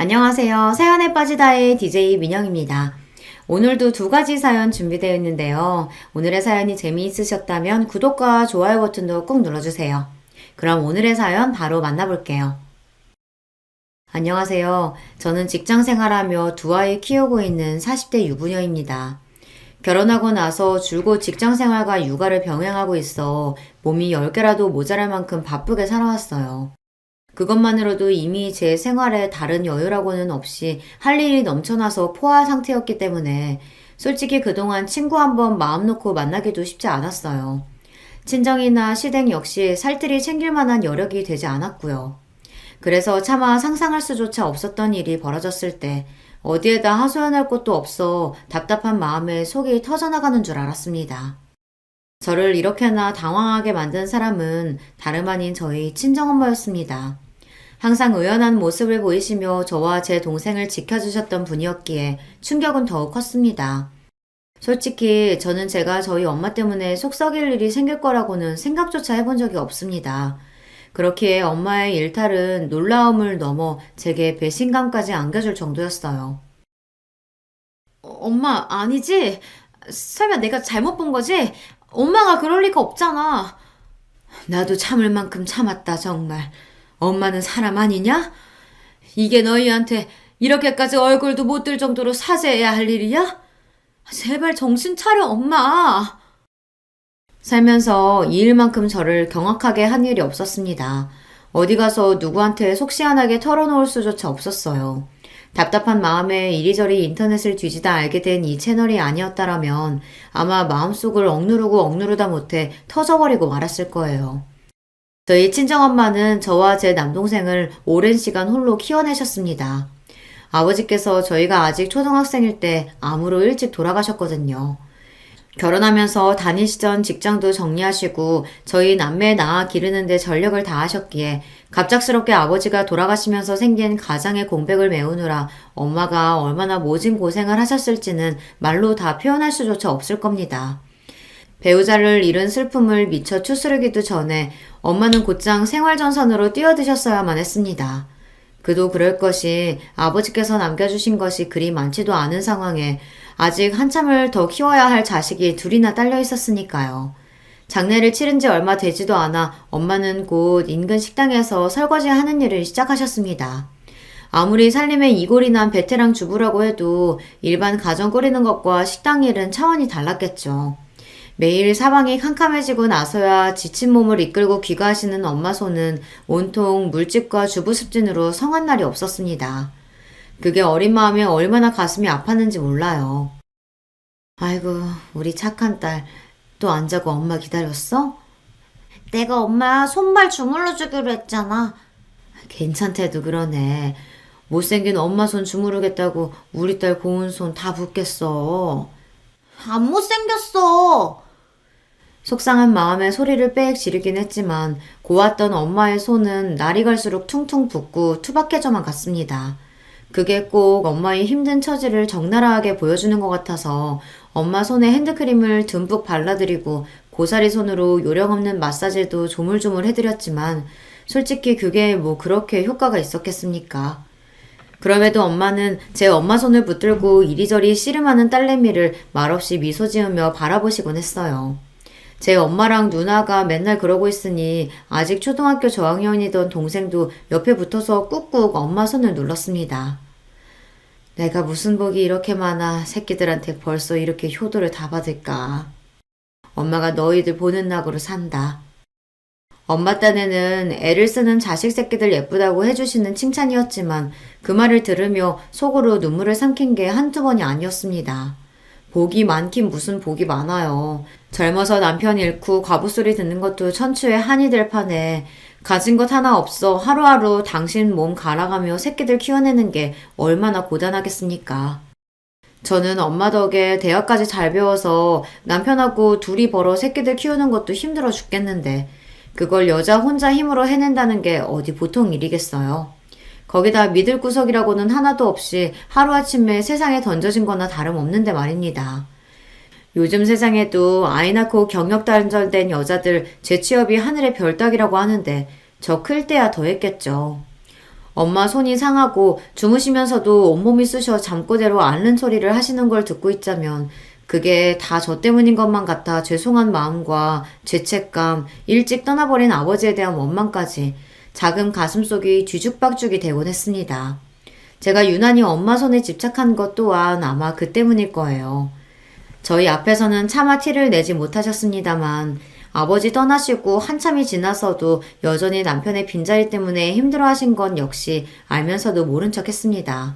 안녕하세요. 사연에 빠지다의 DJ 민영입니다. 오늘도 두 가지 사연 준비되어 있는데요. 오늘의 사연이 재미있으셨다면 구독과 좋아요 버튼도 꾹 눌러주세요. 그럼 오늘의 사연 바로 만나볼게요. 안녕하세요. 저는 직장 생활하며 두 아이 키우고 있는 40대 유부녀입니다. 결혼하고 나서 줄곧 직장 생활과 육아를 병행하고 있어 몸이 10개라도 모자랄 만큼 바쁘게 살아왔어요. 그것만으로도 이미 제 생활에 다른 여유라고는 없이 할 일이 넘쳐나서 포화 상태였기 때문에 솔직히 그동안 친구 한번 마음 놓고 만나기도 쉽지 않았어요. 친정이나 시댁 역시 살뜰히 챙길 만한 여력이 되지 않았고요. 그래서 차마 상상할 수조차 없었던 일이 벌어졌을 때 어디에다 하소연할 곳도 없어 답답한 마음에 속이 터져나가는 줄 알았습니다. 저를 이렇게나 당황하게 만든 사람은 다름 아닌 저희 친정엄마였습니다. 항상 의연한 모습을 보이시며 저와 제 동생을 지켜주셨던 분이었기에 충격은 더욱 컸습니다. 솔직히 저는 제가 저희 엄마 때문에 속 썩일 일이 생길 거라고는 생각조차 해본 적이 없습니다. 그렇기에 엄마의 일탈은 놀라움을 넘어 제게 배신감까지 안겨줄 정도였어요. 엄마, 아니지? 설마 내가 잘못 본 거지? 엄마가 그럴 리가 없잖아. 나도 참을 만큼 참았다, 정말. 엄마는 사람 아니냐? 이게 너희한테 이렇게까지 얼굴도 못 들 정도로 사죄해야 할 일이야? 제발 정신 차려, 엄마. 살면서 이 일만큼 저를 경악하게 한 일이 없었습니다. 어디 가서 누구한테 속 시원하게 털어놓을 수조차 없었어요. 답답한 마음에 이리저리 인터넷을 뒤지다 알게 된 이 채널이 아니었다라면 아마 마음속을 억누르고 억누르다 못해 터져버리고 말았을 거예요. 저희 친정엄마는 저와 제 남동생을 오랜 시간 홀로 키워내셨습니다. 아버지께서 저희가 아직 초등학생일 때 암으로 일찍 돌아가셨거든요. 결혼하면서 다니시던 직장도 정리하시고 저희 남매 낳아 기르는데 전력을 다하셨기에 갑작스럽게 아버지가 돌아가시면서 생긴 가장의 공백을 메우느라 엄마가 얼마나 모진 고생을 하셨을지는 말로 다 표현할 수조차 없을 겁니다. 배우자를 잃은 슬픔을 미처 추스르기도 전에 엄마는 곧장 생활전선으로 뛰어드셨어야만 했습니다. 그도 그럴 것이 아버지께서 남겨주신 것이 그리 많지도 않은 상황에 아직 한참을 더 키워야 할 자식이 둘이나 딸려 있었으니까요. 장례를 치른 지 얼마 되지도 않아 엄마는 곧 인근 식당에서 설거지 하는 일을 시작하셨습니다. 아무리 살림에 이골이 난 베테랑 주부라고 해도 일반 가정 꾸리는 것과 식당 일은 차원이 달랐겠죠. 매일 사방이 캄캄해지고 나서야 지친 몸을 이끌고 귀가하시는 엄마 손은 온통 물집과 주부 습진으로 성한 날이 없었습니다. 그게 어린 마음에 얼마나 가슴이 아팠는지 몰라요. 아이고, 우리 착한 딸, 또 안 자고 엄마 기다렸어? 내가 엄마 손발 주물러 주기로 했잖아. 괜찮대도 그러네. 못생긴 엄마 손 주무르겠다고 우리 딸 고운 손 다 붓겠어. 안 못생겼어. 속상한 마음에 소리를 빽 지르긴 했지만 고왔던 엄마의 손은 날이 갈수록 퉁퉁 붓고 투박해져만 갔습니다. 그게 꼭 엄마의 힘든 처지를 적나라하게 보여주는 것 같아서 엄마 손에 핸드크림을 듬뿍 발라드리고 고사리 손으로 요령없는 마사지도 조물조물 해드렸지만 솔직히 그게 뭐 그렇게 효과가 있었겠습니까? 그럼에도 엄마는 제 엄마 손을 붙들고 이리저리 씨름하는 딸내미를 말없이 미소 지으며 바라보시곤 했어요. 제 엄마랑 누나가 맨날 그러고 있으니 아직 초등학교 저학년이던 동생도 옆에 붙어서 꾹꾹 엄마 손을 눌렀습니다. 내가 무슨 복이 이렇게 많아 새끼들한테 벌써 이렇게 효도를 다 받을까. 엄마가 너희들 보는 낙으로 산다. 엄마 딴에는 애를 쓰는 자식 새끼들 예쁘다고 해주시는 칭찬이었지만 그 말을 들으며 속으로 눈물을 삼킨 게 한두 번이 아니었습니다. 복이 많긴 무슨 복이 많아요. 젊어서 남편 잃고 과부소리 듣는 것도 천추의 한이 될 판에 가진 것 하나 없어 하루하루 당신 몸 갈아가며 새끼들 키워내는 게 얼마나 고단하겠습니까? 저는 엄마 덕에 대학까지 잘 배워서 남편하고 둘이 벌어 새끼들 키우는 것도 힘들어 죽겠는데 그걸 여자 혼자 힘으로 해낸다는 게 어디 보통 일이겠어요. 거기다 믿을 구석이라고는 하나도 없이 하루아침에 세상에 던져진 거나 다름없는데 말입니다. 요즘 세상에도 아이 낳고 경력 단절된 여자들 재취업이 하늘의 별 따기라고 하는데 저 클 때야 더 했겠죠. 엄마 손이 상하고 주무시면서도 온몸이 쑤셔 잠꼬대로 앓는 소리를 하시는 걸 듣고 있자면 그게 다 저 때문인 것만 같아 죄송한 마음과 죄책감, 일찍 떠나버린 아버지에 대한 원망까지 작은 가슴속이 뒤죽박죽이 되곤 했습니다. 제가 유난히 엄마 손에 집착한 것 또한 아마 그 때문일 거예요. 저희 앞에서는 차마 티를 내지 못하셨습니다만 아버지 떠나시고 한참이 지나서도 여전히 남편의 빈자리 때문에 힘들어하신 건 역시 알면서도 모른 척 했습니다.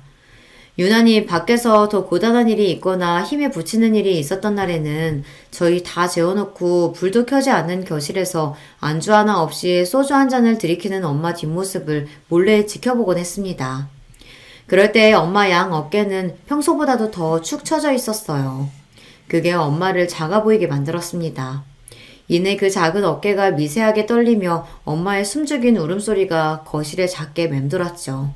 유난히 밖에서 더 고단한 일이 있거나 힘에 부치는 일이 있었던 날에는 저희 다 재워놓고 불도 켜지 않는 교실에서 안주 하나 없이 소주 한 잔을 들이키는 엄마 뒷모습을 몰래 지켜보곤 했습니다. 그럴 때 엄마 양 어깨는 평소보다도 더 축 처져 있었어요. 그게 엄마를 작아 보이게 만들었습니다. 이내 그 작은 어깨가 미세하게 떨리며 엄마의 숨죽인 울음소리가 거실에 작게 맴돌았죠.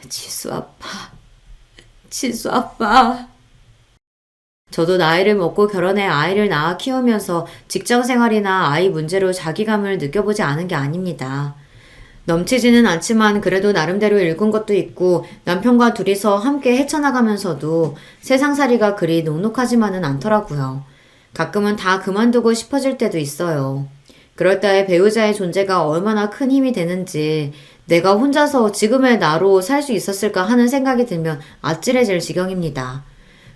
지수 아빠, 지수 아빠. 저도 나이를 먹고 결혼해 아이를 낳아 키우면서 직장 생활이나 아이 문제로 자기감을 느껴보지 않은 게 아닙니다. 넘치지는 않지만 그래도 나름대로 읽은 것도 있고 남편과 둘이서 함께 헤쳐나가면서도 세상살이가 그리 녹록하지만은 않더라고요. 가끔은 다 그만두고 싶어질 때도 있어요. 그럴 때 배우자의 존재가 얼마나 큰 힘이 되는지 내가 혼자서 지금의 나로 살 수 있었을까 하는 생각이 들면 아찔해질 지경입니다.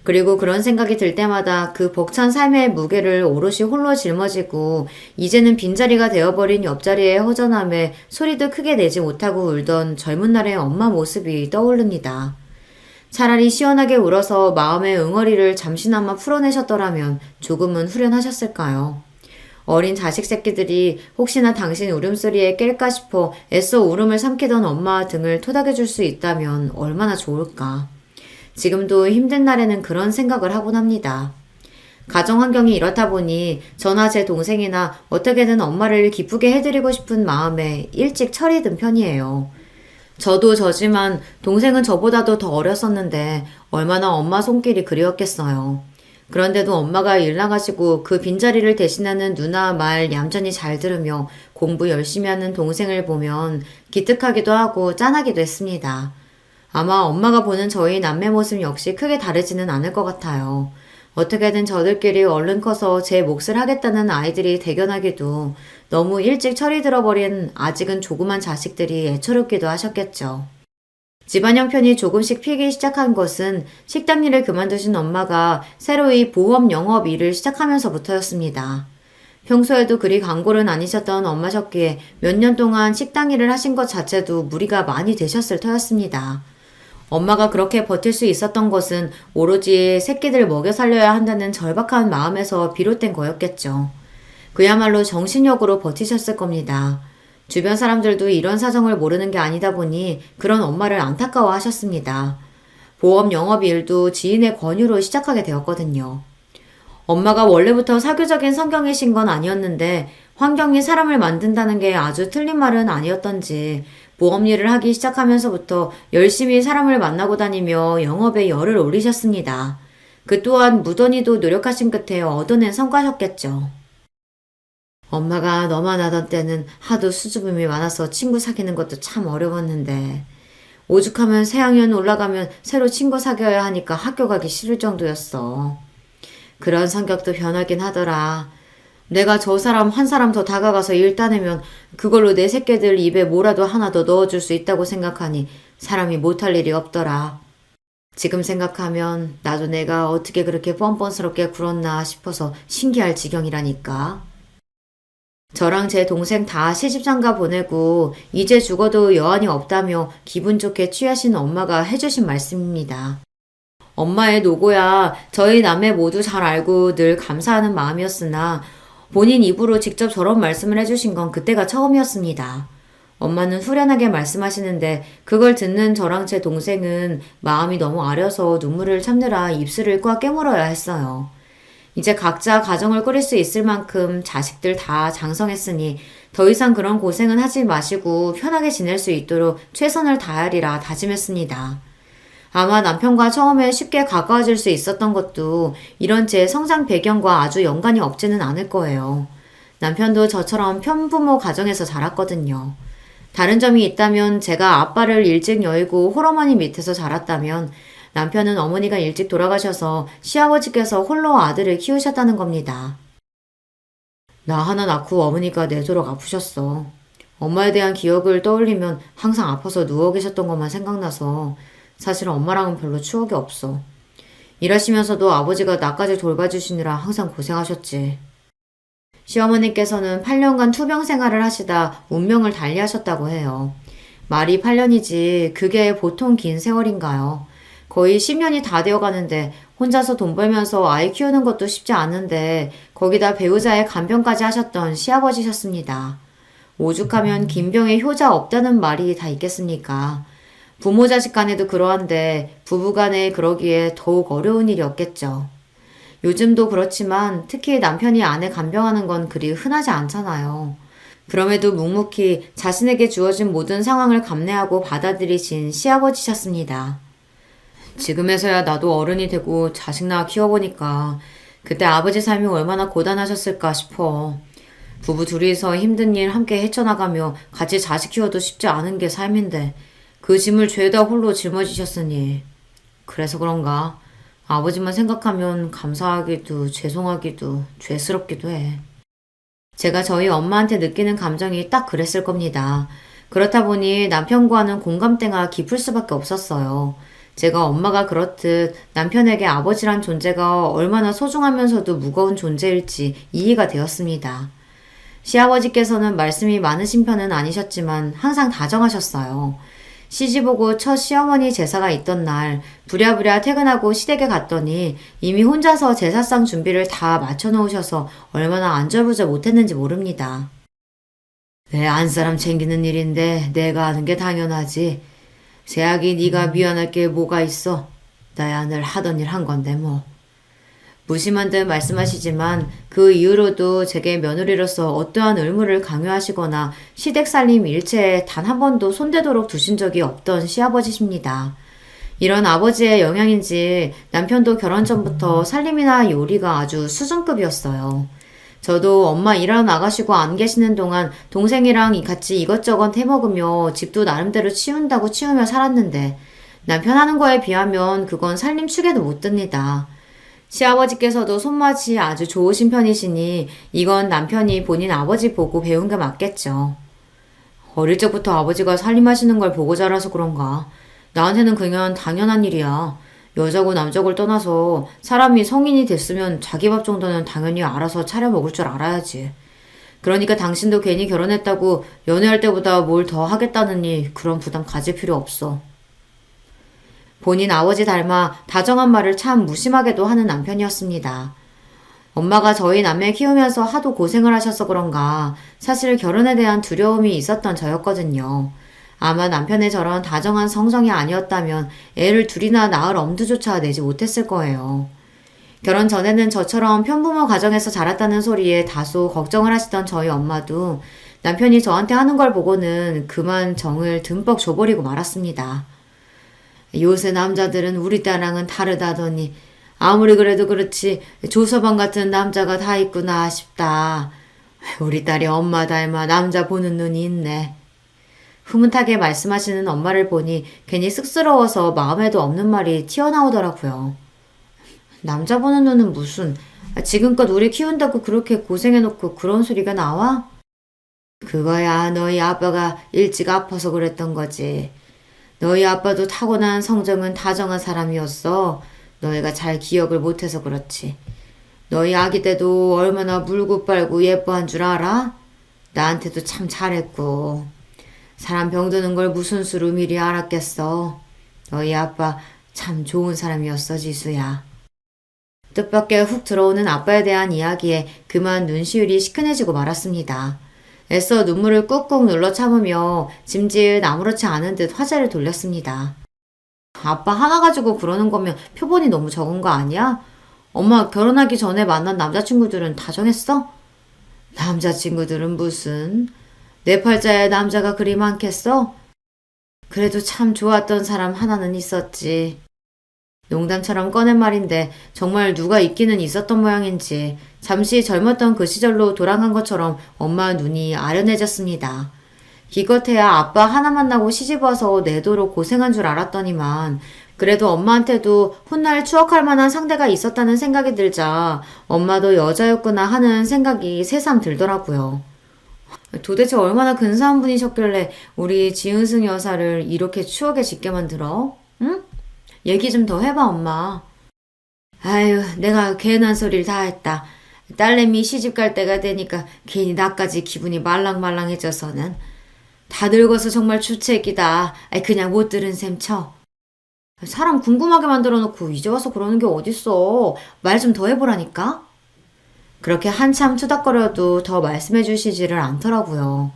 그리고 그런 생각이 들 때마다 그 벅찬 삶의 무게를 오롯이 홀로 짊어지고 이제는 빈자리가 되어버린 옆자리의 허전함에 소리도 크게 내지 못하고 울던 젊은 날의 엄마 모습이 떠오릅니다. 차라리 시원하게 울어서 마음의 응어리를 잠시나마 풀어내셨더라면 조금은 후련하셨을까요? 어린 자식 새끼들이 혹시나 당신 울음소리에 깰까 싶어 애써 울음을 삼키던 엄마 등을 토닥여줄 수 있다면 얼마나 좋을까. 지금도 힘든 날에는 그런 생각을 하곤 합니다. 가정 환경이 이렇다 보니 저나 제 동생이나 어떻게든 엄마를 기쁘게 해드리고 싶은 마음에 일찍 철이 든 편이에요. 저도 저지만 동생은 저보다도 더 어렸었는데 얼마나 엄마 손길이 그리웠겠어요. 그런데도 엄마가 일 나가시고 그 빈자리를 대신하는 누나 말 얌전히 잘 들으며 공부 열심히 하는 동생을 보면 기특하기도 하고 짠하기도 했습니다. 아마 엄마가 보는 저희 남매 모습 역시 크게 다르지는 않을 것 같아요. 어떻게든 저들끼리 얼른 커서 제 몫을 하겠다는 아이들이 대견하기도 너무 일찍 철이 들어버린 아직은 조그만 자식들이 애처롭기도 하셨겠죠. 집안 형편이 조금씩 피기 시작한 것은 식당 일을 그만두신 엄마가 새로이 보험 영업 일을 시작하면서부터였습니다. 평소에도 그리 강골은 아니셨던 엄마셨기에 몇 년 동안 식당 일을 하신 것 자체도 무리가 많이 되셨을 터였습니다. 엄마가 그렇게 버틸 수 있었던 것은 오로지 새끼들 먹여 살려야 한다는 절박한 마음에서 비롯된 거였겠죠. 그야말로 정신력으로 버티셨을 겁니다. 주변 사람들도 이런 사정을 모르는 게 아니다 보니 그런 엄마를 안타까워 하셨습니다. 보험 영업 일도 지인의 권유로 시작하게 되었거든요. 엄마가 원래부터 사교적인 성격이신 건 아니었는데 환경이 사람을 만든다는 게 아주 틀린 말은 아니었던지 보험 일을 하기 시작하면서부터 열심히 사람을 만나고 다니며 영업에 열을 올리셨습니다. 그 또한 무던히도 노력하신 끝에 얻어낸 성과셨겠죠. 엄마가 너만 하던 때는 하도 수줍음이 많아서 친구 사귀는 것도 참 어려웠는데 오죽하면 새학년 올라가면 새로 친구 사귀어야 하니까 학교 가기 싫을 정도였어. 그런 성격도 변하긴 하더라. 내가 저 사람 한 사람 더 다가가서 일 따내면 그걸로 내 새끼들 입에 뭐라도 하나 더 넣어줄 수 있다고 생각하니 사람이 못할 일이 없더라. 지금 생각하면 나도 내가 어떻게 그렇게 뻔뻔스럽게 굴었나 싶어서 신기할 지경이라니까. 저랑 제 동생 다 시집장가 보내고 이제 죽어도 여한이 없다며 기분 좋게 취하신 엄마가 해주신 말씀입니다. 엄마의 노고야 저희 남매 모두 잘 알고 늘 감사하는 마음이었으나 본인 입으로 직접 저런 말씀을 해주신 건 그때가 처음이었습니다. 엄마는 후련하게 말씀하시는데 그걸 듣는 저랑 제 동생은 마음이 너무 아려서 눈물을 참느라 입술을 꽉 깨물어야 했어요. 이제 각자 가정을 꾸릴 수 있을 만큼 자식들 다 장성했으니 더 이상 그런 고생은 하지 마시고 편하게 지낼 수 있도록 최선을 다하리라 다짐했습니다. 아마 남편과 처음에 쉽게 가까워질 수 있었던 것도 이런 제 성장 배경과 아주 연관이 없지는 않을 거예요. 남편도 저처럼 편부모 가정에서 자랐거든요. 다른 점이 있다면 제가 아빠를 일찍 여의고 홀어머니 밑에서 자랐다면 남편은 어머니가 일찍 돌아가셔서 시아버지께서 홀로 아들을 키우셨다는 겁니다. 나 하나 낳고 어머니가 내도록 아프셨어. 엄마에 대한 기억을 떠올리면 항상 아파서 누워 계셨던 것만 생각나서 사실 엄마랑은 별로 추억이 없어. 일하시면서도 아버지가 나까지 돌봐주시느라 항상 고생하셨지. 시어머니께서는 8년간 투병 생활을 하시다 운명을 달리하셨다고 해요. 말이 8년이지 그게 보통 긴 세월인가요? 거의 10년이 다 되어 가는데 혼자서 돈 벌면서 아이 키우는 것도 쉽지 않은데 거기다 배우자의 간병까지 하셨던 시아버지셨습니다. 오죽하면 긴 병에 효자 없다는 말이 다 있겠습니까? 부모 자식 간에도 그러한데 부부 간에 그러기에 더욱 어려운 일이었겠죠. 요즘도 그렇지만 특히 남편이 아내 간병하는 건 그리 흔하지 않잖아요. 그럼에도 묵묵히 자신에게 주어진 모든 상황을 감내하고 받아들이신 시아버지셨습니다. 지금에서야 나도 어른이 되고 자식 낳아 키워보니까 그때 아버지 삶이 얼마나 고단하셨을까 싶어. 부부 둘이서 힘든 일 함께 헤쳐나가며 같이 자식 키워도 쉽지 않은 게 삶인데 그 짐을 죄다 홀로 짊어지셨으니 그래서 그런가 아버지만 생각하면 감사하기도 죄송하기도 죄스럽기도 해. 제가 저희 엄마한테 느끼는 감정이 딱 그랬을 겁니다. 그렇다 보니 남편과는 공감대가 깊을 수밖에 없었어요. 제가 엄마가 그렇듯 남편에게 아버지란 존재가 얼마나 소중하면서도 무거운 존재일지 이해가 되었습니다. 시아버지께서는 말씀이 많으신 편은 아니셨지만 항상 다정하셨어요. 시집오고 첫 시어머니 제사가 있던 날 부랴부랴 퇴근하고 시댁에 갔더니 이미 혼자서 제사상 준비를 다 맞춰놓으셔서 얼마나 안절부절 못했는지 모릅니다. 내 안사람 챙기는 일인데 내가 하는 게 당연하지. 새아기 네가 미안할 게 뭐가 있어. 나야 늘 하던 일 한 건데 뭐. 무심한 듯 말씀하시지만 그 이후로도 제게 며느리로서 어떠한 의무를 강요하시거나 시댁 살림 일체에 단 한 번도 손대도록 두신 적이 없던 시아버지십니다. 이런 아버지의 영향인지 남편도 결혼 전부터 살림이나 요리가 아주 수준급이었어요. 저도 엄마 일하러 나가시고 안 계시는 동안 동생이랑 같이 이것저것 해먹으며 집도 나름대로 치운다고 치우며 살았는데 남편 하는 거에 비하면 그건 살림 축에도 못 듭니다. 시아버지께서도 손맛이 아주 좋으신 편이시니 이건 남편이 본인 아버지 보고 배운 게 맞겠죠. 어릴 적부터 아버지가 살림하시는 걸 보고 자라서 그런가. 나한테는 그냥 당연한 일이야. 여자고 남자고를 떠나서 사람이 성인이 됐으면 자기 밥 정도는 당연히 알아서 차려 먹을 줄 알아야지. 그러니까 당신도 괜히 결혼했다고 연애할 때보다 뭘 더 하겠다느니 그런 부담 가질 필요 없어. 본인 아버지 닮아 다정한 말을 참 무심하게도 하는 남편이었습니다. 엄마가 저희 남매 키우면서 하도 고생을 하셔서 그런가 사실 결혼에 대한 두려움이 있었던 저였거든요. 아마 남편의 저런 다정한 성정이 아니었다면 애를 둘이나 낳을 엄두조차 내지 못했을 거예요. 결혼 전에는 저처럼 편부모 가정에서 자랐다는 소리에 다소 걱정을 하시던 저희 엄마도 남편이 저한테 하는 걸 보고는 그만 정을 듬뿍 줘버리고 말았습니다. 요새 남자들은 우리 딸랑은 다르다더니 아무리 그래도 그렇지 조서방 같은 남자가 다 있구나 싶다. 우리 딸이 엄마 닮아 남자 보는 눈이 있네. 흐뭇하게 말씀하시는 엄마를 보니 괜히 쑥스러워서 마음에도 없는 말이 튀어나오더라고요. 남자 보는 눈은 무슨, 지금껏 우리 키운다고 그렇게 고생해놓고 그런 소리가 나와? 그거야 너희 아빠가 일찍 아파서 그랬던 거지. 너희 아빠도 타고난 성정은 다정한 사람이었어. 너희가 잘 기억을 못해서 그렇지. 너희 아기 때도 얼마나 물고 빨고 예뻐한 줄 알아? 나한테도 참 잘했고. 사람 병드는 걸 무슨 수로 미리 알았겠어. 너희 아빠 참 좋은 사람이었어, 지수야. 뜻밖의 훅 들어오는 아빠에 대한 이야기에 그만 눈시울이 시큰해지고 말았습니다. 애써 눈물을 꾹꾹 눌러 참으며 짐짓 아무렇지 않은 듯 화제를 돌렸습니다. 아빠 하나 가지고 그러는 거면 표본이 너무 적은 거 아니야? 엄마 결혼하기 전에 만난 남자친구들은 다 정했어? 남자친구들은 무슨... 내 팔자에 남자가 그리 많겠어? 그래도 참 좋았던 사람 하나는 있었지. 농담처럼 꺼낸 말인데 정말 누가 있기는 있었던 모양인지 잠시 젊었던 그 시절로 돌아간 것처럼 엄마 눈이 아련해졌습니다. 기껏해야 아빠 하나 만나고 시집 와서 내도록 고생한 줄 알았더니만 그래도 엄마한테도 훗날 추억할 만한 상대가 있었다는 생각이 들자 엄마도 여자였구나 하는 생각이 새삼 들더라고요. 도대체 얼마나 근사한 분이셨길래 우리 지은승 여사를 이렇게 추억에 짓게 만들어? 응? 얘기 좀 더 해봐, 엄마. 아유, 내가 괜한 소리를 다 했다. 딸내미 시집 갈 때가 되니까 괜히 나까지 기분이 말랑말랑해져서는. 다 늙어서 정말 주책이다. 그냥 못 들은 셈 쳐. 사람 궁금하게 만들어 놓고 이제 와서 그러는 게 어딨어. 말 좀 더 해보라니까? 그렇게 한참 투닥거려도 더 말씀해 주시지를 않더라고요.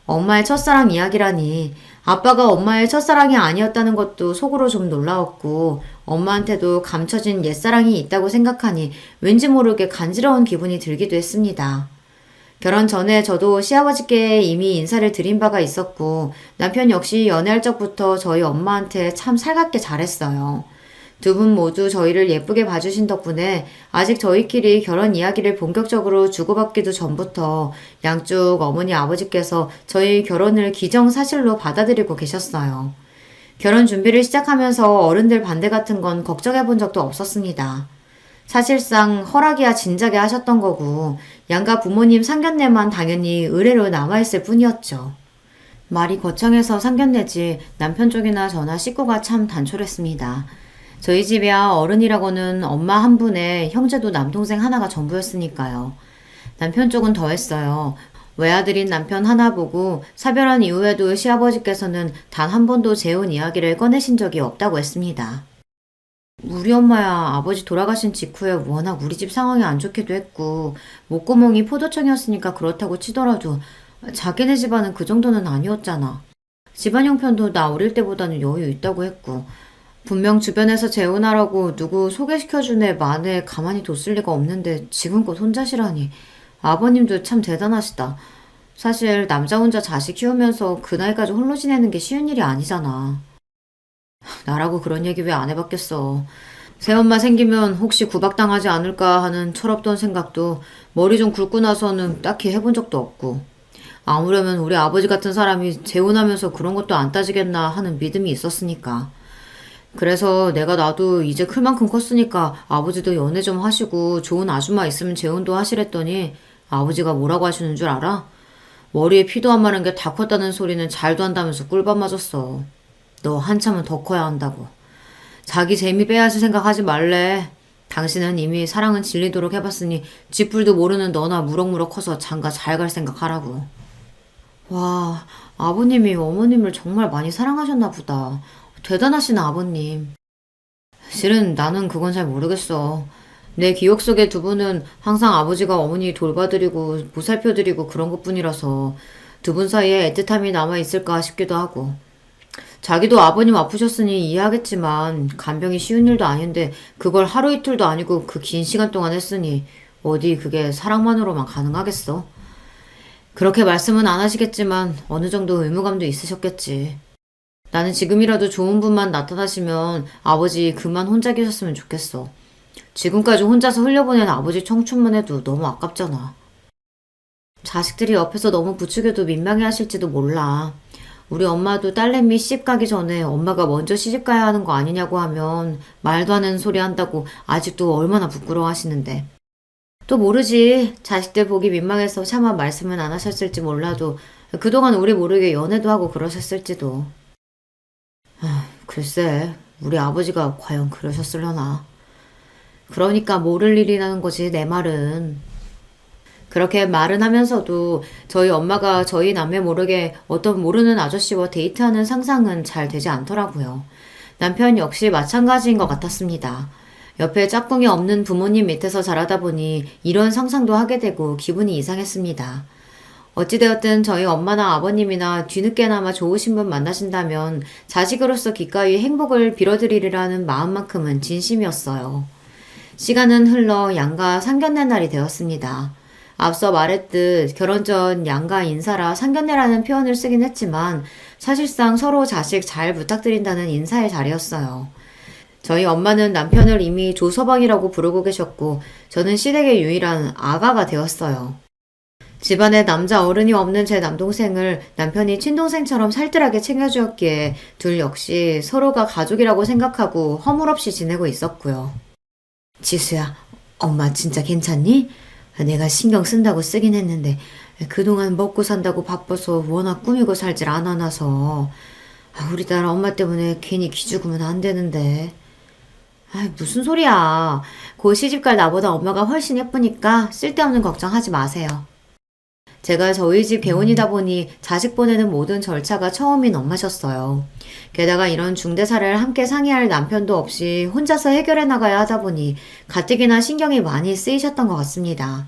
엄마의 첫사랑 이야기라니 아빠가 엄마의 첫사랑이 아니었다는 것도 속으로 좀 놀라웠고 엄마한테도 감춰진 옛사랑이 있다고 생각하니 왠지 모르게 간지러운 기분이 들기도 했습니다. 결혼 전에 저도 시아버지께 이미 인사를 드린 바가 있었고 남편 역시 연애할 적부터 저희 엄마한테 참 살갑게 잘했어요. 두 분 모두 저희를 예쁘게 봐주신 덕분에 아직 저희끼리 결혼 이야기를 본격적으로 주고받기도 전부터 양쪽 어머니 아버지께서 저희 결혼을 기정사실로 받아들이고 계셨어요. 결혼 준비를 시작하면서 어른들 반대 같은 건 걱정해 본 적도 없었습니다. 사실상 허락이야 진작에 하셨던 거고 양가 부모님 상견례만 당연히 의례로 남아있을 뿐이었죠. 말이 거창해서 상견례지 남편 쪽이나 저나 식구가 참 단촐했습니다. 저희 집이야 어른이라고는 엄마 한 분에 형제도 남동생 하나가 전부였으니까요. 남편 쪽은 더했어요. 외아들인 남편 하나 보고 사별한 이후에도 시아버지께서는 단 한 번도 재혼 이야기를 꺼내신 적이 없다고 했습니다. 우리 엄마야 아버지 돌아가신 직후에 워낙 우리 집 상황이 안 좋기도 했고 목구멍이 포도청이었으니까 그렇다고 치더라도 자기네 집안은 그 정도는 아니었잖아. 집안 형편도 나 어릴 때보다는 여유 있다고 했고 분명 주변에서 재혼하라고 누구 소개시켜준 애 만에 가만히 뒀을 리가 없는데 지금껏 혼자시라니. 아버님도 참 대단하시다. 사실 남자 혼자 자식 키우면서 그 나이까지 홀로 지내는 게 쉬운 일이 아니잖아. 나라고 그런 얘기 왜 안 해봤겠어. 새엄마 생기면 혹시 구박당하지 않을까 하는 철없던 생각도 머리 좀 굵고 나서는 딱히 해본 적도 없고. 아무려면 우리 아버지 같은 사람이 재혼하면서 그런 것도 안 따지겠나 하는 믿음이 있었으니까. 그래서 내가 나도 이제 클 만큼 컸으니까 아버지도 연애 좀 하시고 좋은 아줌마 있으면 재혼도 하시랬더니 아버지가 뭐라고 하시는 줄 알아? 머리에 피도 안 마른 게 다 컸다는 소리는 잘도 한다면서 꿀밤 맞았어. 너 한참은 더 커야 한다고. 자기 재미 빼앗을 생각하지 말래. 당신은 이미 사랑은 질리도록 해봤으니 쥐뿔도 모르는 너나 무럭무럭 커서 장가 잘 갈 생각하라고. 와, 아버님이 어머님을 정말 많이 사랑하셨나 보다. 대단하신 아버님. 실은 나는 그건 잘 모르겠어. 내 기억 속의 두 분은 항상 아버지가 어머니 돌봐드리고 보살펴드리고 그런 것뿐이라서 두 분 사이에 애틋함이 남아있을까 싶기도 하고. 자기도 아버님 아프셨으니 이해하겠지만 간병이 쉬운 일도 아닌데 그걸 하루 이틀도 아니고 그 긴 시간 동안 했으니 어디 그게 사랑만으로만 가능하겠어? 그렇게 말씀은 안 하시겠지만 어느 정도 의무감도 있으셨겠지. 나는 지금이라도 좋은 분만 나타나시면 아버지 그만 혼자 계셨으면 좋겠어. 지금까지 혼자서 흘려보낸 아버지 청춘만 해도 너무 아깝잖아. 자식들이 옆에서 너무 부추겨도 민망해 하실지도 몰라. 우리 엄마도 딸내미 시집 가기 전에 엄마가 먼저 시집 가야 하는 거 아니냐고 하면 말도 안 하는 소리 한다고 아직도 얼마나 부끄러워 하시는데. 또 모르지. 자식들 보기 민망해서 차마 말씀은 안 하셨을지 몰라도 그동안 우리 모르게 연애도 하고 그러셨을지도. 글쎄, 우리 아버지가 과연 그러셨을려나. 그러니까 모를 일이라는 거지, 내 말은. 그렇게 말은 하면서도 저희 엄마가 저희 남매 모르게 어떤 모르는 아저씨와 데이트하는 상상은 잘 되지 않더라고요. 남편 역시 마찬가지인 것 같았습니다. 옆에 짝꿍이 없는 부모님 밑에서 자라다 보니 이런 상상도 하게 되고 기분이 이상했습니다. 어찌되었든 저희 엄마나 아버님이나 뒤늦게나마 좋으신 분 만나신다면 자식으로서 기꺼이 행복을 빌어드리리라는 마음만큼은 진심이었어요. 시간은 흘러 양가 상견례 날이 되었습니다. 앞서 말했듯 결혼 전 양가 인사라 상견례라는 표현을 쓰긴 했지만 사실상 서로 자식 잘 부탁드린다는 인사의 자리였어요. 저희 엄마는 남편을 이미 조서방이라고 부르고 계셨고 저는 시댁의 유일한 아가가 되었어요. 집안에 남자 어른이 없는 제 남동생을 남편이 친동생처럼 살뜰하게 챙겨주었기에 둘 역시 서로가 가족이라고 생각하고 허물없이 지내고 있었고요. 지수야, 엄마 진짜 괜찮니? 내가 신경 쓴다고 쓰긴 했는데 그동안 먹고 산다고 바빠서 워낙 꾸미고 살질 않아놔서 우리 딸 엄마 때문에 괜히 기죽으면 안 되는데. 무슨 소리야. 곧 시집갈 나보다 엄마가 훨씬 예쁘니까 쓸데없는 걱정하지 마세요. 제가 저희 집 개혼이다 보니 자식 보내는 모든 절차가 처음인 엄마셨어요. 게다가 이런 중대사를 함께 상의할 남편도 없이 혼자서 해결해 나가야 하다 보니 가뜩이나 신경이 많이 쓰이셨던 것 같습니다.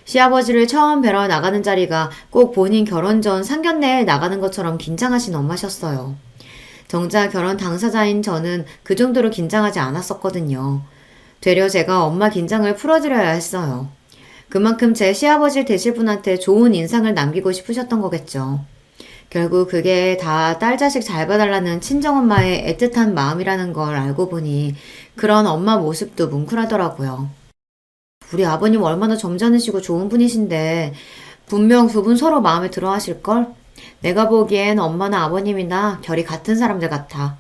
시아버지를 처음 뵈러 나가는 자리가 꼭 본인 결혼 전 상견례에 나가는 것처럼 긴장하신 엄마셨어요. 정작 결혼 당사자인 저는 그 정도로 긴장하지 않았었거든요. 되려 제가 엄마 긴장을 풀어드려야 했어요. 그만큼 제 시아버지 되실 분한테 좋은 인상을 남기고 싶으셨던 거겠죠. 결국 그게 다 딸 자식 잘 봐달라는 친정엄마의 애틋한 마음이라는 걸 알고 보니 그런 엄마 모습도 뭉클하더라고요. 우리 아버님 얼마나 점잖으시고 좋은 분이신데 분명 두 분 서로 마음에 들어 하실걸? 내가 보기엔 엄마나 아버님이나 결이 같은 사람들 같아.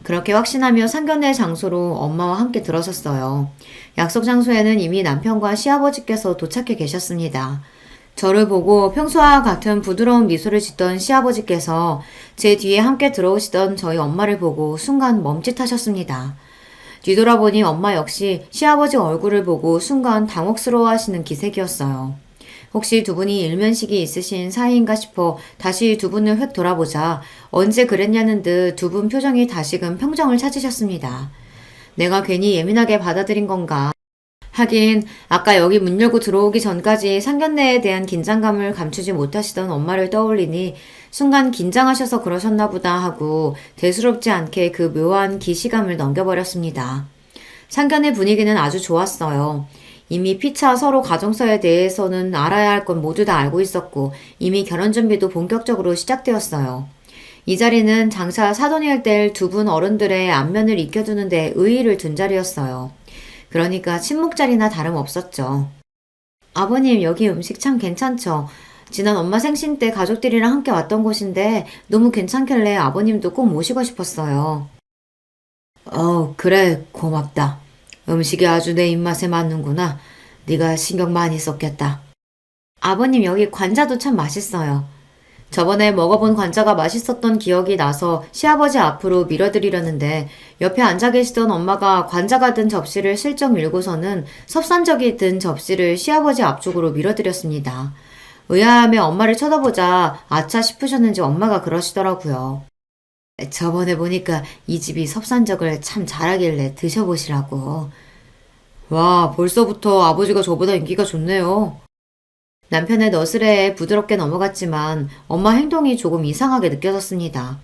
그렇게 확신하며 상견례 장소로 엄마와 함께 들어섰어요. 약속 장소에는 이미 남편과 시아버지께서 도착해 계셨습니다. 저를 보고 평소와 같은 부드러운 미소를 짓던 시아버지께서 제 뒤에 함께 들어오시던 저희 엄마를 보고 순간 멈칫하셨습니다. 뒤돌아보니 엄마 역시 시아버지 얼굴을 보고 순간 당혹스러워 하시는 기색이었어요. 혹시 두 분이 일면식이 있으신 사이인가 싶어 다시 두 분을 휙 돌아보자 언제 그랬냐는 듯 두 분 표정이 다시금 평정을 찾으셨습니다. 내가 괜히 예민하게 받아들인 건가? 하긴 아까 여기 문 열고 들어오기 전까지 상견례에 대한 긴장감을 감추지 못하시던 엄마를 떠올리니 순간 긴장하셔서 그러셨나 보다 하고 대수롭지 않게 그 묘한 기시감을 넘겨버렸습니다. 상견례 분위기는 아주 좋았어요. 이미 피차 서로 가정사에 대해서는 알아야 할 건 모두 다 알고 있었고 이미 결혼 준비도 본격적으로 시작되었어요. 이 자리는 장차 사돈이 될 두 분 어른들의 안면을 익혀두는 데 의의를 둔 자리였어요. 그러니까 친목자리나 다름없었죠. 아버님 여기 음식 참 괜찮죠? 지난 엄마 생신 때 가족들이랑 함께 왔던 곳인데 너무 괜찮길래 아버님도 꼭 모시고 싶었어요. 그래 고맙다. 음식이 아주 내 입맛에 맞는구나. 네가 신경 많이 썼겠다. 아버님 여기 관자도 참 맛있어요. 저번에 먹어본 관자가 맛있었던 기억이 나서 시아버지 앞으로 밀어드리려는데 옆에 앉아 계시던 엄마가 관자가 든 접시를 슬쩍 밀고서는 섭산적이 든 접시를 시아버지 앞쪽으로 밀어드렸습니다. 의아함에 엄마를 쳐다보자 아차 싶으셨는지 엄마가 그러시더라고요. 저번에 보니까 이 집이 섭산적을 참 잘하길래 드셔보시라고. 와, 벌써부터 아버지가 저보다 인기가 좋네요. 남편의 너스레에 부드럽게 넘어갔지만 엄마 행동이 조금 이상하게 느껴졌습니다.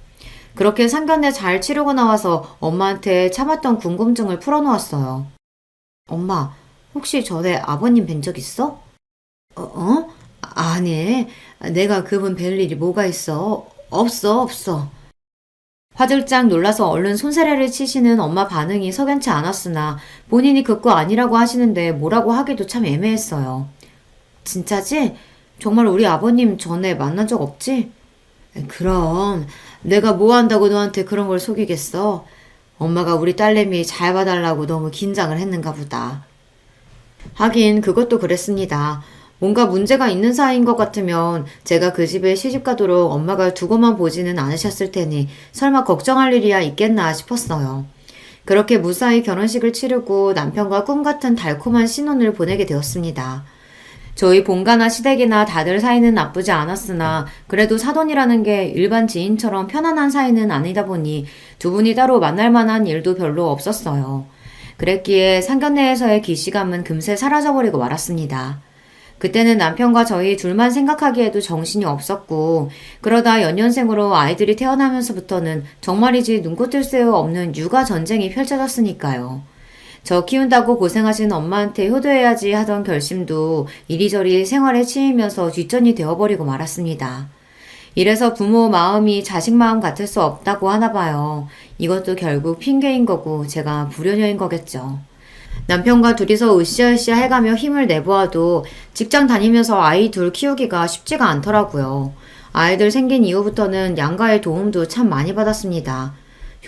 그렇게 상견례 잘 치르고 나와서 엄마한테 참았던 궁금증을 풀어놓았어요. 엄마, 혹시 전에 아버님 뵌 적 있어? 아니, 내가 그분 뵐 일이 뭐가 있어? 없어. 화들짝 놀라서 얼른 손사래를 치시는 엄마 반응이 석연치 않았으나 본인이 그거 아니라고 하시는데 뭐라고 하기도 참 애매했어요. 진짜지? 정말 우리 아버님 전에 만난 적 없지? 그럼 내가 뭐 한다고 너한테 그런 걸 속이겠어? 엄마가 우리 딸내미 잘 봐달라고 너무 긴장을 했는가 보다. 하긴 그것도 그랬습니다. 뭔가 문제가 있는 사이인 것 같으면 제가 그 집에 시집가도록 엄마가 두고만 보지는 않으셨을 테니 설마 걱정할 일이야 있겠나 싶었어요. 그렇게 무사히 결혼식을 치르고 남편과 꿈같은 달콤한 신혼을 보내게 되었습니다. 저희 본가나 시댁이나 다들 사이는 나쁘지 않았으나 그래도 사돈이라는 게 일반 지인처럼 편안한 사이는 아니다 보니 두 분이 따로 만날 만한 일도 별로 없었어요. 그랬기에 상견례에서의 기시감은 금세 사라져버리고 말았습니다. 그때는 남편과 저희 둘만 생각하기에도 정신이 없었고 그러다 연년생으로 아이들이 태어나면서부터는 정말이지 눈코 뜰 새 없는 육아 전쟁이 펼쳐졌으니까요. 저 키운다고 고생하신 엄마한테 효도해야지 하던 결심도 이리저리 생활에 치이면서 뒷전이 되어버리고 말았습니다. 이래서 부모 마음이 자식 마음 같을 수 없다고 하나 봐요. 이것도 결국 핑계인 거고 제가 불효녀인 거겠죠. 남편과 둘이서 으쌰으쌰 해가며 힘을 내보아도 직장 다니면서 아이 둘 키우기가 쉽지가 않더라고요. 아이들 생긴 이후부터는 양가의 도움도 참 많이 받았습니다.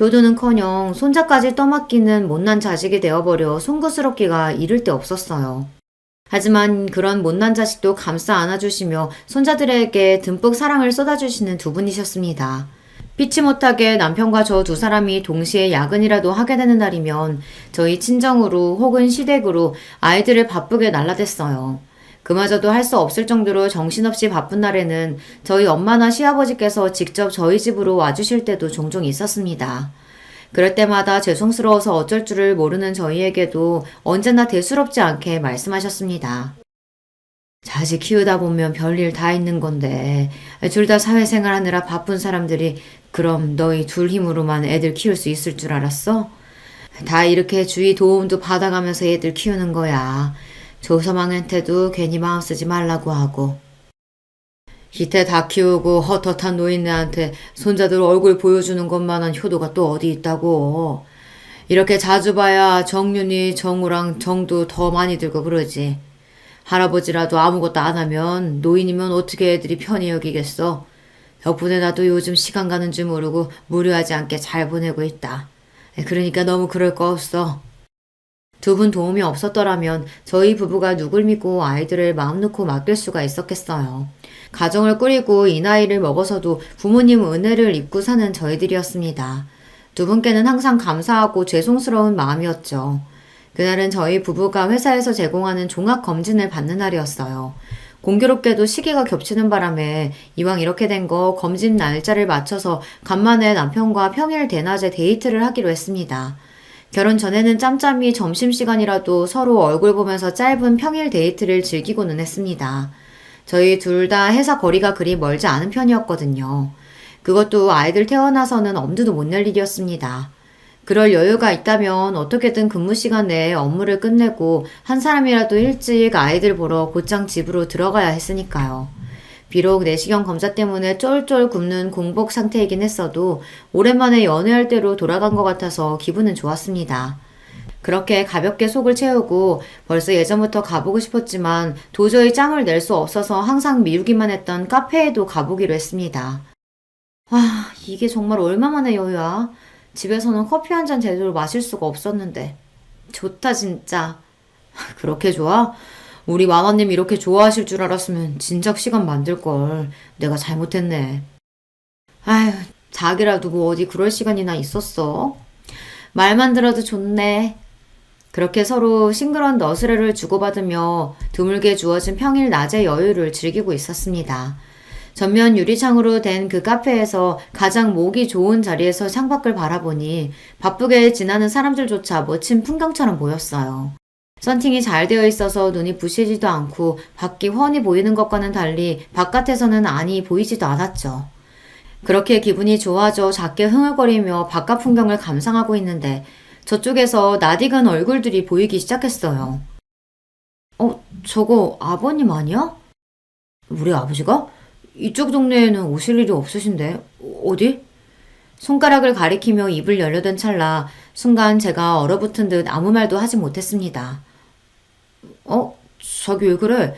효도는커녕 손자까지 떠맡기는 못난 자식이 되어버려 송구스럽기가 이를 데 없었어요. 하지만 그런 못난 자식도 감싸 안아주시며 손자들에게 듬뿍 사랑을 쏟아주시는 두 분이셨습니다. 피치 못하게 남편과 저 두 사람이 동시에 야근이라도 하게 되는 날이면 저희 친정으로 혹은 시댁으로 아이들을 바쁘게 날라댔어요. 그마저도 할 수 없을 정도로 정신없이 바쁜 날에는 저희 엄마나 시아버지께서 직접 저희 집으로 와주실 때도 종종 있었습니다. 그럴 때마다 죄송스러워서 어쩔 줄을 모르는 저희에게도 언제나 대수롭지 않게 말씀하셨습니다. 자식 키우다 보면 별일 다 있는 건데 둘 다 사회생활 하느라 바쁜 사람들이 그럼 너희 둘 힘으로만 애들 키울 수 있을 줄 알았어? 다 이렇게 주위 도움도 받아가면서 애들 키우는 거야. 조서망한테도 괜히 마음 쓰지 말라고 하고. 기태 다 키우고 헛헛한 노인네한테 손자들 얼굴 보여주는 것만한 효도가 또 어디 있다고. 이렇게 자주 봐야 정윤이, 정우랑 정도 더 많이 들고 그러지. 할아버지라도 아무것도 안 하면 노인이면 어떻게 애들이 편히 여기겠어. 덕분에 나도 요즘 시간 가는 줄 모르고 무료하지 않게 잘 보내고 있다. 그러니까 너무 그럴 거 없어. 두 분 도움이 없었더라면 저희 부부가 누굴 믿고 아이들을 마음 놓고 맡길 수가 있었겠어요. 가정을 꾸리고 이 나이를 먹어서도 부모님 은혜를 입고 사는 저희들이었습니다. 두 분께는 항상 감사하고 죄송스러운 마음이었죠. 그날은 저희 부부가 회사에서 제공하는 종합검진을 받는 날이었어요. 공교롭게도 시기가 겹치는 바람에 이왕 이렇게 된 거 검진 날짜를 맞춰서 간만에 남편과 평일 대낮에 데이트를 하기로 했습니다. 결혼 전에는 짬짬이 점심시간이라도 서로 얼굴 보면서 짧은 평일 데이트를 즐기고는 했습니다. 저희 둘 다 회사 거리가 그리 멀지 않은 편이었거든요. 그것도 아이들 태어나서는 엄두도 못 낼 일이었습니다. 그럴 여유가 있다면 어떻게든 근무 시간 내에 업무를 끝내고 한 사람이라도 일찍 아이들 보러 곧장 집으로 들어가야 했으니까요. 비록 내시경 검사 때문에 쫄쫄 굶는 공복 상태이긴 했어도 오랜만에 연애할 때로 돌아간 것 같아서 기분은 좋았습니다. 그렇게 가볍게 속을 채우고 벌써 예전부터 가보고 싶었지만 도저히 짬을 낼 수 없어서 항상 미루기만 했던 카페에도 가보기로 했습니다. 아, 이게 정말 얼마만의 여유야. 집에서는 커피 한 잔 제대로 마실 수가 없었는데. 좋다 진짜. 그렇게 좋아? 우리 마마님 이렇게 좋아하실 줄 알았으면 진작 시간 만들걸. 내가 잘못했네. 아휴, 자기라도 뭐 어디 그럴 시간이나 있었어? 말만 들어도 좋네. 그렇게 서로 싱그러운 너스레를 주고받으며 드물게 주어진 평일 낮의 여유를 즐기고 있었습니다. 전면 유리창으로 된 그 카페에서 가장 목이 좋은 자리에서 창밖을 바라보니 바쁘게 지나는 사람들조차 멋진 풍경처럼 보였어요. 선팅이 잘 되어 있어서 눈이 부시지도 않고 밖이 훤히 보이는 것과는 달리 바깥에서는 안이 보이지도 않았죠. 그렇게 기분이 좋아져 작게 흥얼거리며 바깥 풍경을 감상하고 있는데 저쪽에서 낯익은 얼굴들이 보이기 시작했어요. 저거 아버님 아니야? 우리 아버지가? 이쪽 동네에는 오실 일이 없으신데 어디? 손가락을 가리키며 입을 열려던 찰나 순간 제가 얼어붙은 듯 아무 말도 하지 못했습니다. 저기 왜 그래?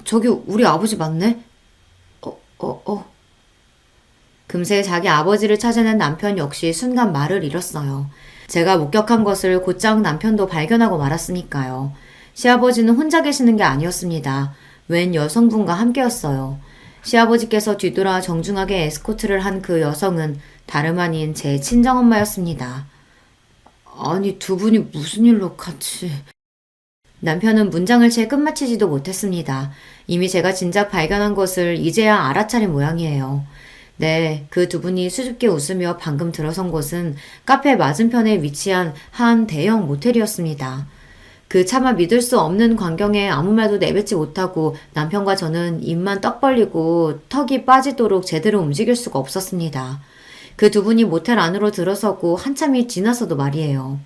저기 우리 아버지 맞네? 금세 자기 아버지를 찾아낸 남편 역시 순간 말을 잃었어요. 제가 목격한 것을 곧장 남편도 발견하고 말았으니까요. 시아버지는 혼자 계시는 게 아니었습니다. 웬 여성분과 함께였어요. 시아버지께서 뒤돌아 정중하게 에스코트를 한 그 여성은 다름 아닌 제 친정엄마였습니다. 아니, 두 분이 무슨 일로 같이... 남편은 문장을 채 끝마치지도 못했습니다. 이미 제가 진작 발견한 것을 이제야 알아차린 모양이에요. 네, 그 두 분이 수줍게 웃으며 방금 들어선 곳은 카페 맞은편에 위치한 한 대형 모텔이었습니다. 그 차마 믿을 수 없는 광경에 아무 말도 내뱉지 못하고 남편과 저는 입만 떡 벌리고 턱이 빠지도록 제대로 움직일 수가 없었습니다. 그 두 분이 모텔 안으로 들어서고 한참이 지나서도 말이에요.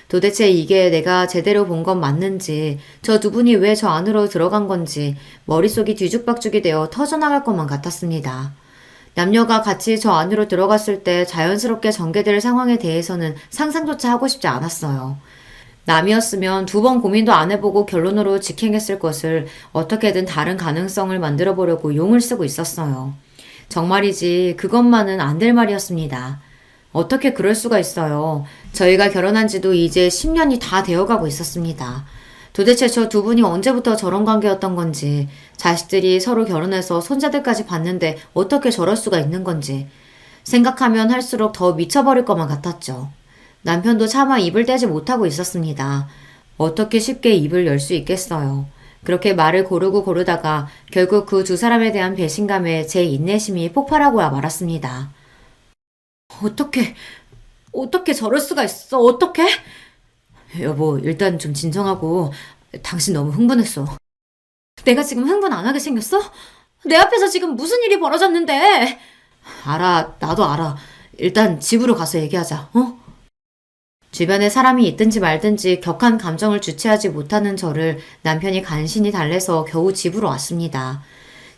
도대체 이게 내가 제대로 본 건 맞는지, 저 두 분이 왜 저 안으로 들어간 건지 머릿속이 뒤죽박죽이 되어 터져나갈 것만 같았습니다. 남녀가 같이 저 안으로 들어갔을 때 자연스럽게 전개될 상황에 대해서는 상상조차 하고 싶지 않았어요. 남이었으면 두 번 고민도 안 해보고 결론으로 직행했을 것을 어떻게든 다른 가능성을 만들어 보려고 용을 쓰고 있었어요. 정말이지 그것만은 안 될 말이었습니다. 어떻게 그럴 수가 있어요. 저희가 결혼한 지도 이제 10년이 다 되어가고 있었습니다. 도대체 저 두 분이 언제부터 저런 관계였던 건지, 자식들이 서로 결혼해서 손자들까지 봤는데 어떻게 저럴 수가 있는 건지 생각하면 할수록 더 미쳐버릴 것만 같았죠. 남편도 차마 입을 떼지 못하고 있었습니다. 어떻게 쉽게 입을 열 수 있겠어요. 그렇게 말을 고르고 고르다가 결국 그 두 사람에 대한 배신감에 제 인내심이 폭발하고 말았습니다. 어떻게 저럴 수가 있어? 어떻게? 여보, 일단 좀 진정하고. 당신 너무 흥분했어. 내가 지금 흥분 안 하게 생겼어? 내 앞에서 지금 무슨 일이 벌어졌는데? 알아, 나도 알아. 일단 집으로 가서 얘기하자, 어? 주변에 사람이 있든지 말든지 격한 감정을 주체하지 못하는 저를 남편이 간신히 달래서 겨우 집으로 왔습니다.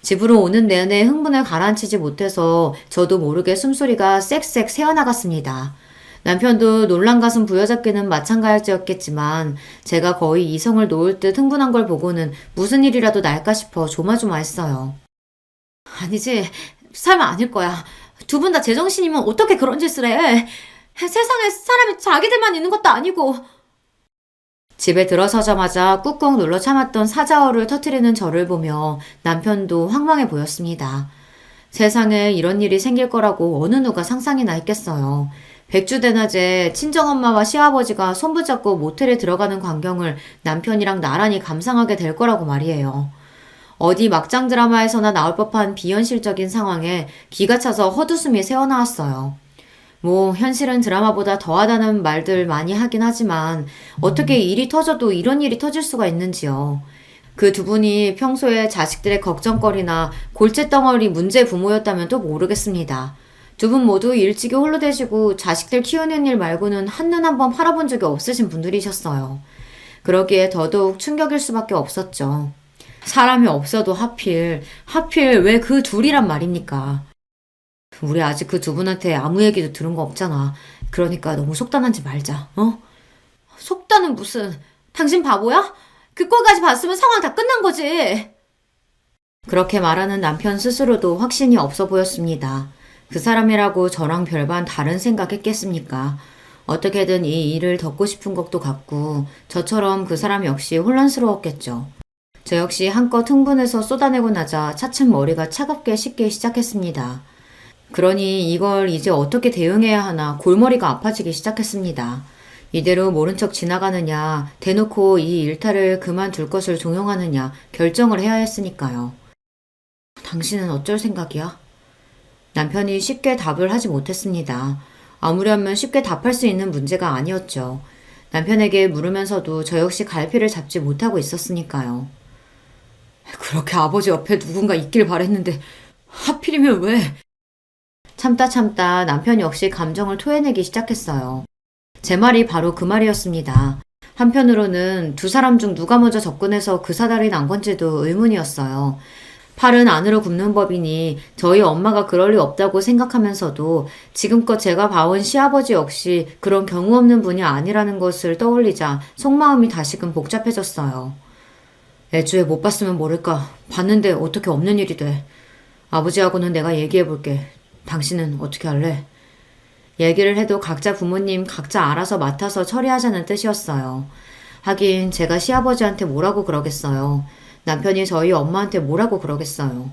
집으로 오는 내내 흥분을 가라앉히지 못해서 저도 모르게 숨소리가 쌕쌕 새어나갔습니다. 남편도 놀란 가슴 부여잡기는 마찬가지였겠지만 제가 거의 이성을 놓을 듯 흥분한 걸 보고는 무슨 일이라도 날까 싶어 조마조마했어요. 아니지, 설마 아닐 거야. 두 분 다 제정신이면 어떻게 그런 짓을 해? 세상에 사람이 자기들만 있는 것도 아니고. 집에 들어서자마자 꾹꾹 눌러 참았던 사자어를 터뜨리는 저를 보며 남편도 황망해 보였습니다. 세상에 이런 일이 생길 거라고 어느 누가 상상이나 했겠어요. 백주대낮에 친정엄마와 시아버지가 손붙잡고 모텔에 들어가는 광경을 남편이랑 나란히 감상하게 될 거라고 말이에요. 어디 막장 드라마에서나 나올 법한 비현실적인 상황에 기가 차서 헛웃음이 새어나왔어요. 뭐 현실은 드라마보다 더하다는 말들 많이 하긴 하지만 어떻게 일이 터져도 이런 일이 터질 수가 있는지요. 그 두 분이 평소에 자식들의 걱정거리나 골칫덩어리 문제 부모였다면 또 모르겠습니다. 두 분 모두 일찍이 홀로 되시고 자식들 키우는 일 말고는 한눈 한번 팔아본 적이 없으신 분들이셨어요. 그러기에 더더욱 충격일 수밖에 없었죠. 사람이 없어도 하필 왜 그 둘이란 말입니까? 우리 아직 그 두 분한테 아무 얘기도 들은 거 없잖아. 그러니까 너무 속단하지 말자, 어? 속단은 무슨, 당신 바보야? 그 꼴까지 봤으면 상황 다 끝난 거지. 그렇게 말하는 남편 스스로도 확신이 없어 보였습니다. 그 사람이라고 저랑 별반 다른 생각했겠습니까? 어떻게든 이 일을 덮고 싶은 것도 같고 저처럼 그 사람 역시 혼란스러웠겠죠. 저 역시 한껏 흥분해서 쏟아내고 나자 차츰 머리가 차갑게 식기 시작했습니다. 그러니 이걸 이제 어떻게 대응해야 하나 골머리가 아파지기 시작했습니다. 이대로 모른 척 지나가느냐, 대놓고 이 일탈을 그만둘 것을 종용하느냐 결정을 해야 했으니까요. 당신은 어쩔 생각이야? 남편이 쉽게 답을 하지 못했습니다. 아무려면 쉽게 답할 수 있는 문제가 아니었죠. 남편에게 물으면서도 저 역시 갈피를 잡지 못하고 있었으니까요. 그렇게 아버지 옆에 누군가 있길 바랬는데 하필이면 왜? 참다 남편 역시 감정을 토해내기 시작했어요. 제 말이 바로 그 말이었습니다. 한편으로는 두 사람 중 누가 먼저 접근해서 그 사달이 난 건지도 의문이었어요. 팔은 안으로 굽는 법이니 저희 엄마가 그럴 리 없다고 생각하면서도 지금껏 제가 봐온 시아버지 역시 그런 경우 없는 분이 아니라는 것을 떠올리자 속마음이 다시금 복잡해졌어요. 애초에 못 봤으면 모를까. 봤는데 어떻게 없는 일이 돼. 아버지하고는 내가 얘기해볼게. 당신은 어떻게 할래? 얘기를 해도 각자 부모님 각자 알아서 맡아서 처리하자는 뜻이었어요. 하긴 제가 시아버지한테 뭐라고 그러겠어요. 남편이 저희 엄마한테 뭐라고 그러겠어요.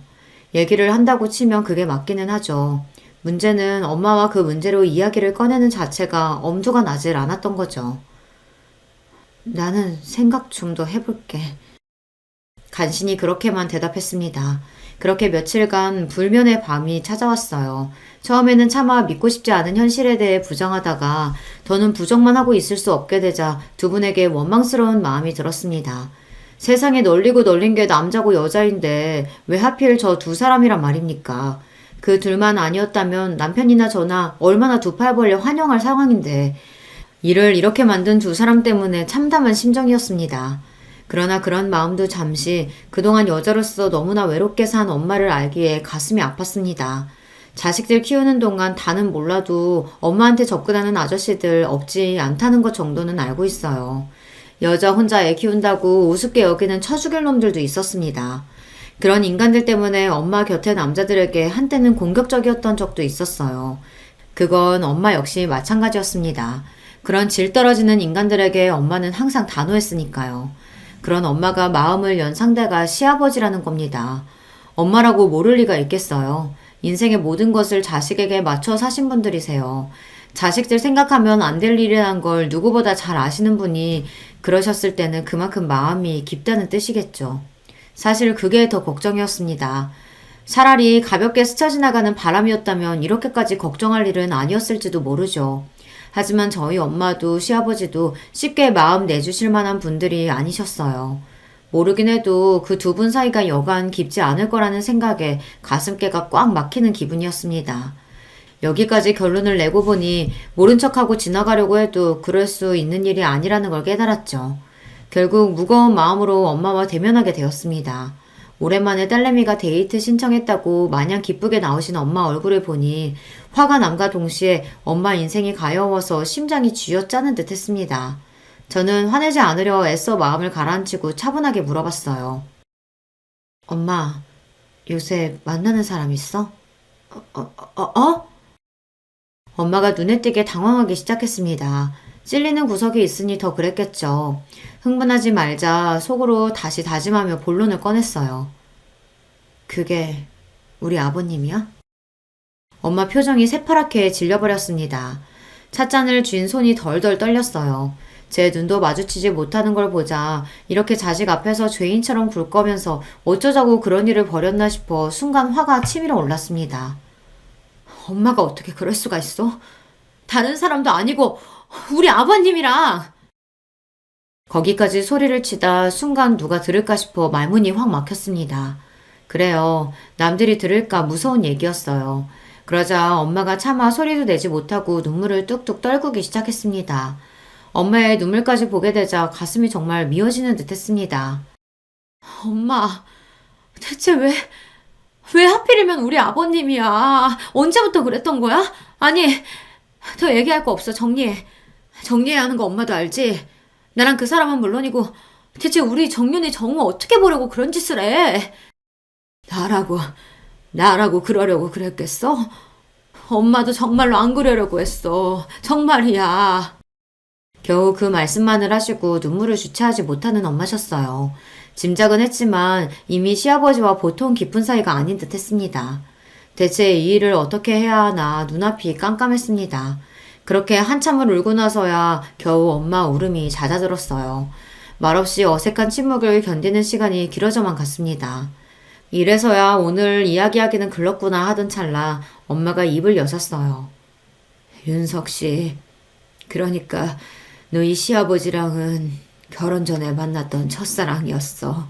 얘기를 한다고 치면 그게 맞기는 하죠. 문제는 엄마와 그 문제로 이야기를 꺼내는 자체가 엄두가 나질 않았던 거죠. 나는 생각 좀 더 해볼게. 간신히 그렇게만 대답했습니다. 그렇게 며칠간 불면의 밤이 찾아왔어요. 처음에는 차마 믿고 싶지 않은 현실에 대해 부정하다가 더는 부정만 하고 있을 수 없게 되자 두 분에게 원망스러운 마음이 들었습니다. 세상에 널리고 널린 게 남자고 여자인데 왜 하필 저 두 사람이란 말입니까? 그 둘만 아니었다면 남편이나 저나 얼마나 두 팔 벌려 환영할 상황인데 이를 이렇게 만든 두 사람 때문에 참담한 심정이었습니다. 그러나 그런 마음도 잠시 그동안 여자로서 너무나 외롭게 산 엄마를 알기에 가슴이 아팠습니다. 자식들 키우는 동안 다는 몰라도 엄마한테 접근하는 아저씨들 없지 않다는 것 정도는 알고 있어요. 여자 혼자 애 키운다고 우습게 여기는 쳐죽일 놈들도 있었습니다. 그런 인간들 때문에 엄마 곁에 남자들에게 한때는 공격적이었던 적도 있었어요. 그건 엄마 역시 마찬가지였습니다. 그런 질 떨어지는 인간들에게 엄마는 항상 단호했으니까요. 그런 엄마가 마음을 연 상대가 시아버지라는 겁니다. 엄마라고 모를 리가 있겠어요. 인생의 모든 것을 자식에게 맞춰 사신 분들이세요. 자식들 생각하면 안 될 일이란 걸 누구보다 잘 아시는 분이 그러셨을 때는 그만큼 마음이 깊다는 뜻이겠죠. 사실 그게 더 걱정이었습니다. 차라리 가볍게 스쳐 지나가는 바람이었다면 이렇게까지 걱정할 일은 아니었을지도 모르죠. 하지만 저희 엄마도 시아버지도 쉽게 마음 내주실 만한 분들이 아니셨어요. 모르긴 해도 그 두 분 사이가 여간 깊지 않을 거라는 생각에 가슴께가 꽉 막히는 기분이었습니다. 여기까지 결론을 내고 보니 모른 척하고 지나가려고 해도 그럴 수 있는 일이 아니라는 걸 깨달았죠. 결국 무거운 마음으로 엄마와 대면하게 되었습니다. 오랜만에 딸내미가 데이트 신청했다고 마냥 기쁘게 나오신 엄마 얼굴을 보니 화가 남과 동시에 엄마 인생이 가여워서 심장이 쥐어짜는 듯 했습니다. 저는 화내지 않으려 애써 마음을 가라앉히고 차분하게 물어봤어요. 엄마, 요새 만나는 사람 있어? 어? 엄마가 눈에 띄게 당황하기 시작했습니다. 찔리는 구석이 있으니 더 그랬겠죠. 흥분하지 말자 속으로 다시 다짐하며 본론을 꺼냈어요. 그게 우리 아버님이야? 엄마 표정이 새파랗게 질려버렸습니다. 찻잔을 쥔 손이 덜덜 떨렸어요. 제 눈도 마주치지 못하는 걸 보자 이렇게 자식 앞에서 죄인처럼 굴 거면서 어쩌자고 그런 일을 벌였나 싶어 순간 화가 치밀어 올랐습니다. 엄마가 어떻게 그럴 수가 있어? 다른 사람도 아니고 우리 아버님이랑! 거기까지 소리를 치다 순간 누가 들을까 싶어 말문이 확 막혔습니다. 그래요. 남들이 들을까 무서운 얘기였어요. 그러자 엄마가 차마 소리도 내지 못하고 눈물을 뚝뚝 떨구기 시작했습니다. 엄마의 눈물까지 보게 되자 가슴이 정말 미어지는 듯 했습니다. 엄마, 대체 왜 하필이면 우리 아버님이야? 언제부터 그랬던 거야? 아니, 더 얘기할 거 없어. 정리해. 정리해야 하는 거 엄마도 알지? 나랑 그 사람은 물론이고 대체 우리 정윤이 정우 어떻게 보려고 그런 짓을 해? 나라고 그러려고 그랬겠어? 엄마도 정말로 안 그러려고 했어. 정말이야. 겨우 그 말씀만을 하시고 눈물을 주체하지 못하는 엄마셨어요. 짐작은 했지만 이미 시아버지와 보통 깊은 사이가 아닌 듯 했습니다. 대체 이 일을 어떻게 해야 하나 눈앞이 깜깜했습니다. 그렇게 한참을 울고 나서야 겨우 엄마 울음이 잦아들었어요. 말없이 어색한 침묵을 견디는 시간이 길어져만 갔습니다. 이래서야 오늘 이야기하기는 글렀구나 하던 찰나 엄마가 입을 여셨어요. 윤석 씨, 그러니까 너희 시아버지랑은 결혼 전에 만났던 첫사랑이었어.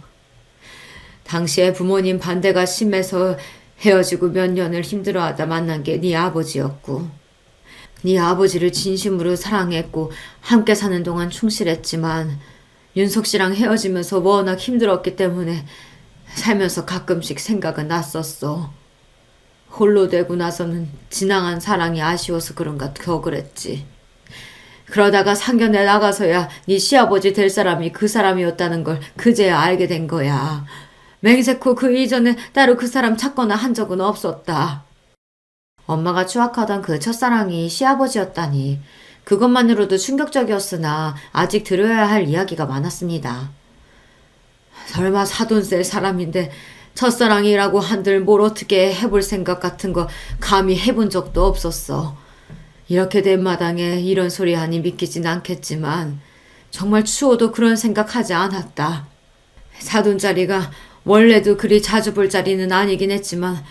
당시에 부모님 반대가 심해서 헤어지고 몇 년을 힘들어하다 만난 게 네 아버지였고 네 아버지를 진심으로 사랑했고 함께 사는 동안 충실했지만 윤석 씨랑 헤어지면서 워낙 힘들었기 때문에 살면서 가끔씩 생각은 났었어. 홀로 되고 나서는 지나간 사랑이 아쉬워서 그런가 더 그랬지. 그러다가 상견례 나가서야 네 시아버지 될 사람이 그 사람이었다는 걸 그제야 알게 된 거야. 맹세코 그 이전에 따로 그 사람 찾거나 한 적은 없었다. 엄마가 추악하던 그 첫사랑이 시아버지였다니 그것만으로도 충격적이었으나 아직 들어야 할 이야기가 많았습니다. 설마 사돈 셀 사람인데 첫사랑이라고 한들 뭘 어떻게 해볼 생각 같은 거 감히 해본 적도 없었어. 이렇게 된 마당에 이런 소리 하니 믿기진 않겠지만 정말 추워도 그런 생각하지 않았다. 사돈 자리가 원래도 그리 자주 볼 자리는 아니긴 했지만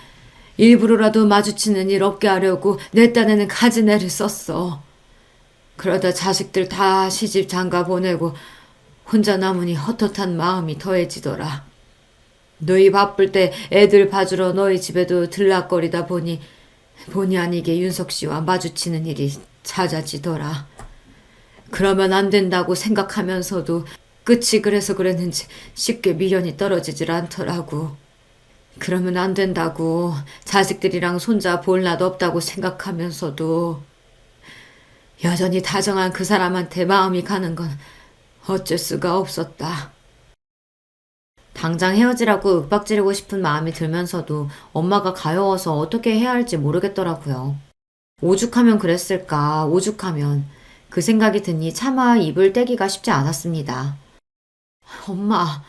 일부러라도 마주치는 일 없게 하려고 내 딴에는 가지내를 썼어. 그러다 자식들 다 시집 장가 보내고 혼자 남으니 헛헛한 마음이 더해지더라. 너희 바쁠 때 애들 봐주러 너희 집에도 들락거리다 보니 본의 아니게 윤석 씨와 마주치는 일이 잦아지더라. 그러면 안 된다고 생각하면서도 끝이 그래서 그랬는지 쉽게 미련이 떨어지질 않더라고. 그러면 안 된다고 자식들이랑 손자 볼 나도 없다고 생각하면서도 여전히 다정한 그 사람한테 마음이 가는 건 어쩔 수가 없었다. 당장 헤어지라고 윽박지르고 싶은 마음이 들면서도 엄마가 가여워서 어떻게 해야 할지 모르겠더라고요. 오죽하면 그랬을까, 오죽하면. 그 생각이 드니 차마 입을 떼기가 쉽지 않았습니다. 엄마,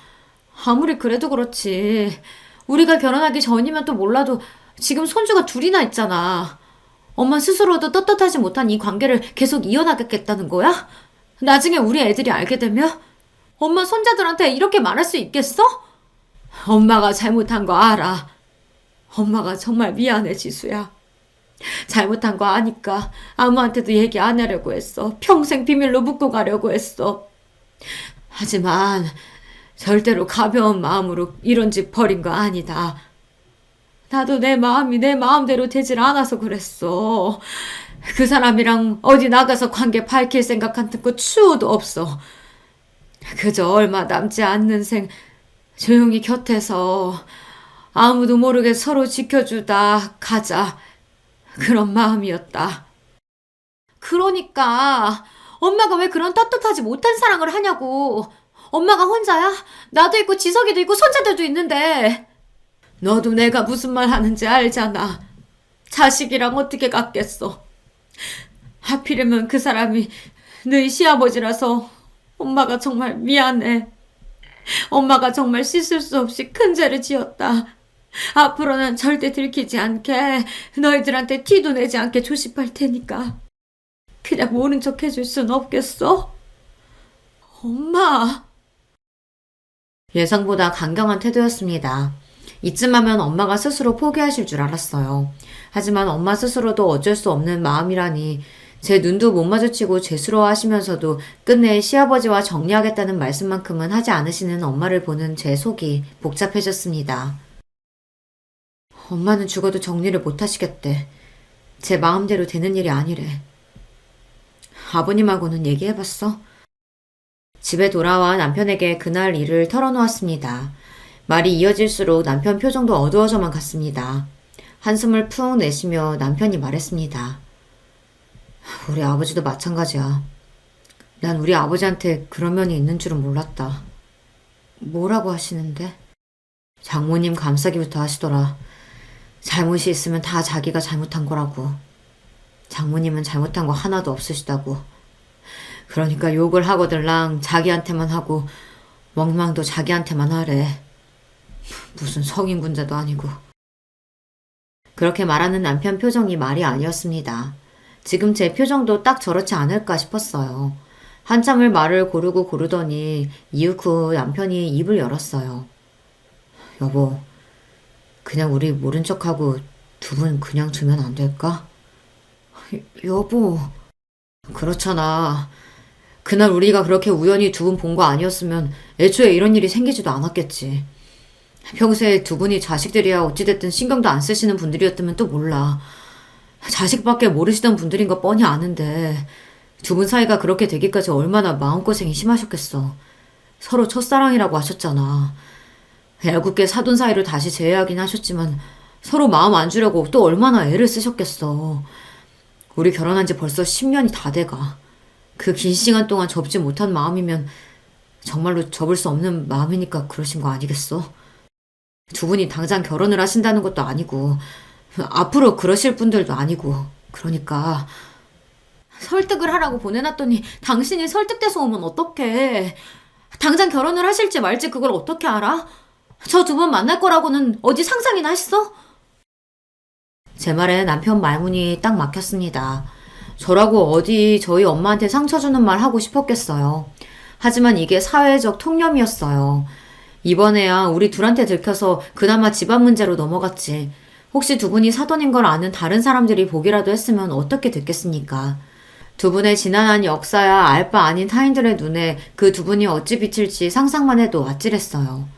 아무리 그래도 그렇지. 우리가 결혼하기 전이면 또 몰라도 지금 손주가 둘이나 있잖아. 엄마 스스로도 떳떳하지 못한 이 관계를 계속 이어나가겠다는 거야? 나중에 우리 애들이 알게 되면 엄마 손자들한테 이렇게 말할 수 있겠어? 엄마가 잘못한 거 알아. 엄마가 정말 미안해, 지수야. 잘못한 거 아니까 아무한테도 얘기 안 하려고 했어. 평생 비밀로 묻고 가려고 했어. 하지만 절대로 가벼운 마음으로 이런 짓 벌인 거 아니다. 나도 내 마음이 내 마음대로 되질 않아서 그랬어. 그 사람이랑 어디 나가서 관계 밝힐 생각 같은 거 추호도 없어. 그저 얼마 남지 않는 생 조용히 곁에서 아무도 모르게 서로 지켜주다 가자. 그런 마음이었다. 그러니까 엄마가 왜 그런 떳떳하지 못한 사랑을 하냐고. 엄마가 혼자야? 나도 있고 지석이도 있고 손자들도 있는데. 너도 내가 무슨 말 하는지 알잖아. 자식이랑 어떻게 같겠어. 하필이면 그 사람이 너희 시아버지라서 엄마가 정말 미안해. 엄마가 정말 씻을 수 없이 큰 죄를 지었다. 앞으로는 절대 들키지 않게 너희들한테 티도 내지 않게 조심할 테니까 그냥 모른 척 해줄 순 없겠어? 엄마. 예상보다 강경한 태도였습니다. 이쯤 하면 엄마가 스스로 포기하실 줄 알았어요. 하지만 엄마 스스로도 어쩔 수 없는 마음이라니 제 눈도 못 마주치고 죄스러워하시면서도 끝내 시아버지와 정리하겠다는 말씀만큼은 하지 않으시는 엄마를 보는 제 속이 복잡해졌습니다. 엄마는 죽어도 정리를 못 하시겠대. 제 마음대로 되는 일이 아니래. 아버님하고는 얘기해봤어? 집에 돌아와 남편에게 그날 일을 털어놓았습니다. 말이 이어질수록 남편 표정도 어두워져만 갔습니다. 한숨을 푹 내쉬며 남편이 말했습니다. 우리 아버지도 마찬가지야. 난 우리 아버지한테 그런 면이 있는 줄은 몰랐다. 뭐라고 하시는데? 장모님 감싸기부터 하시더라. 잘못이 있으면 다 자기가 잘못한 거라고. 장모님은 잘못한 거 하나도 없으시다고. 그러니까 욕을 하거들랑 자기한테만 하고 멍망도 자기한테만 하래. 무슨 성인군자도 아니고. 그렇게 말하는 남편 표정이 말이 아니었습니다. 지금 제 표정도 딱 저렇지 않을까 싶었어요. 한참을 말을 고르고 고르더니 이윽 후 남편이 입을 열었어요. 여보, 그냥 우리 모른 척하고 두 분 그냥 두면 안 될까? 여보. 그렇잖아. 그날 우리가 그렇게 우연히 두 분 본 거 아니었으면 애초에 이런 일이 생기지도 않았겠지. 평소에 두 분이 자식들이야 어찌됐든 신경도 안 쓰시는 분들이었다면 또 몰라. 자식밖에 모르시던 분들인 거 뻔히 아는데 두 분 사이가 그렇게 되기까지 얼마나 마음고생이 심하셨겠어. 서로 첫사랑이라고 하셨잖아. 애꿎게 사돈 사이를 다시 재회하긴 하셨지만 서로 마음 안 주려고 또 얼마나 애를 쓰셨겠어. 우리 결혼한 지 벌써 10년이 다 돼가. 그 긴 시간 동안 접지 못한 마음이면 정말로 접을 수 없는 마음이니까 그러신 거 아니겠어? 두 분이 당장 결혼을 하신다는 것도 아니고 앞으로 그러실 분들도 아니고. 그러니까 설득을 하라고 보내놨더니 당신이 설득돼서 오면 어떡해. 당장 결혼을 하실지 말지 그걸 어떻게 알아? 저 두 분 만날 거라고는 어디 상상이나 했어? 제 말에 남편 말문이 딱 막혔습니다. 저라고 어디 저희 엄마한테 상처 주는 말 하고 싶었겠어요. 하지만 이게 사회적 통념이었어요. 이번에야 우리 둘한테 들켜서 그나마 집안 문제로 넘어갔지. 혹시 두 분이 사돈인 걸 아는 다른 사람들이 보기라도 했으면 어떻게 됐겠습니까? 두 분의 지난한 역사야 알 바 아닌 타인들의 눈에 그 두 분이 어찌 비칠지 상상만 해도 아찔했어요.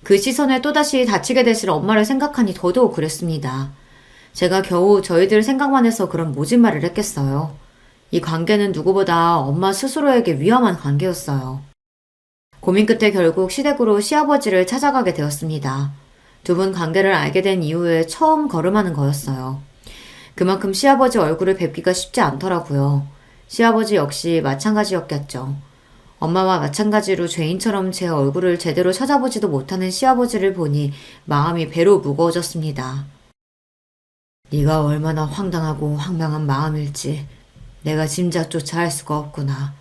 그 시선에 또다시 다치게 되실 엄마를 생각하니 더더욱 그랬습니다. 제가 겨우 저희들 생각만 해서 그런 모진 말을 했겠어요. 이 관계는 누구보다 엄마 스스로에게 위험한 관계였어요. 고민 끝에 결국 시댁으로 시아버지를 찾아가게 되었습니다. 두 분 관계를 알게 된 이후에 처음 걸음하는 거였어요. 그만큼 시아버지 얼굴을 뵙기가 쉽지 않더라고요. 시아버지 역시 마찬가지였겠죠. 엄마와 마찬가지로 죄인처럼 제 얼굴을 제대로 찾아보지도 못하는 시아버지를 보니 마음이 배로 무거워졌습니다. 네가 얼마나 황당하고 황당한 마음일지 내가 짐작조차 할 수가 없구나.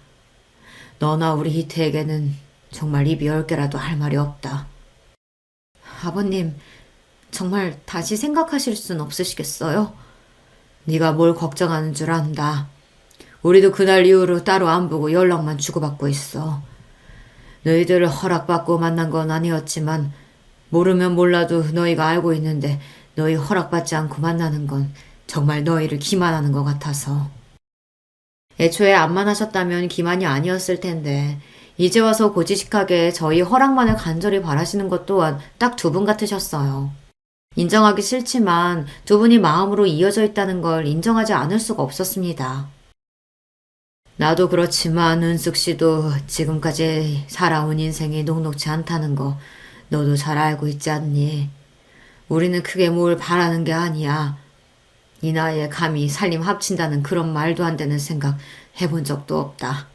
너나 우리 희태에게는 정말 입이 10개라도 할 말이 없다. 아버님, 정말 다시 생각하실 순 없으시겠어요? 네가 뭘 걱정하는 줄 안다. 우리도 그날 이후로 따로 안 보고 연락만 주고받고 있어. 너희들을 허락받고 만난 건 아니었지만 모르면 몰라도 너희가 알고 있는데 너희 허락받지 않고 만나는 건 정말 너희를 기만하는 것 같아서. 애초에 암만 하셨다면 기만이 아니었을 텐데 이제 와서 고지식하게 저희 허락만을 간절히 바라시는 것 또한 딱 두 분 같으셨어요. 인정하기 싫지만 두 분이 마음으로 이어져 있다는 걸 인정하지 않을 수가 없었습니다. 나도 그렇지만 은숙 씨도 지금까지 살아온 인생이 녹록지 않다는 거 너도 잘 알고 있지 않니? 우리는 크게 뭘 바라는 게 아니야. 이 나이에 감히 살림 합친다는 그런 말도 안 되는 생각 해본 적도 없다.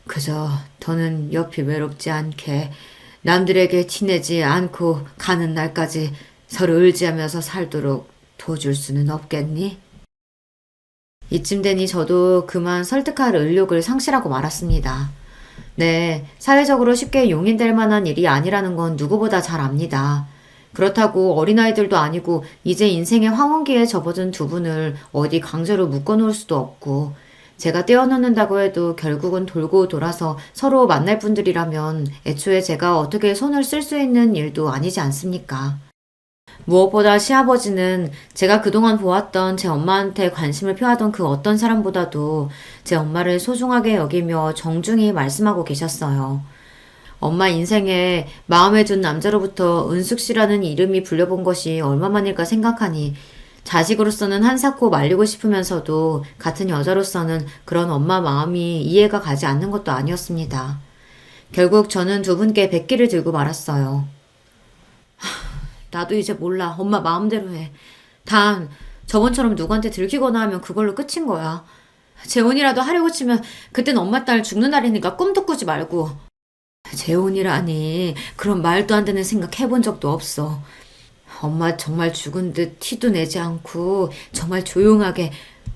그저 더는 옆이 외롭지 않게 남들에게 티내지 않고 가는 날까지 서로 의지하면서 살도록 도와줄 수는 없겠니? 이쯤 되니 저도 그만 설득할 의욕을 상실하고 말았습니다. 네, 사회적으로 쉽게 용인될 만한 일이 아니라는 건 누구보다 잘 압니다. 그렇다고 어린아이들도 아니고 이제 인생의 황혼기에 접어든 두 분을 어디 강제로 묶어놓을 수도 없고 제가 떼어놓는다고 해도 결국은 돌고 돌아서 서로 만날 분들이라면 애초에 제가 어떻게 손을 쓸 수 있는 일도 아니지 않습니까? 무엇보다 시아버지는 제가 그동안 보았던 제 엄마한테 관심을 표하던 그 어떤 사람보다도 제 엄마를 소중하게 여기며 정중히 말씀하고 계셨어요. 엄마 인생에 마음에 둔 남자로부터 은숙 씨라는 이름이 불려본 것이 얼마만일까 생각하니 자식으로서는 한사코 말리고 싶으면서도 같은 여자로서는 그런 엄마 마음이 이해가 가지 않는 것도 아니었습니다. 결국 저는 두 분께 백기를 들고 말았어요. 나도 이제 몰라. 엄마 마음대로 해. 단 저번처럼 누구한테 들키거나 하면 그걸로 끝인 거야. 재혼이라도 하려고 치면 그땐 엄마 딸 죽는 날이니까 꿈도 꾸지 말고. 재혼이라니 그런 말도 안 되는 생각 해본 적도 없어. 엄마 정말 죽은 듯 티도 내지 않고 정말 조용하게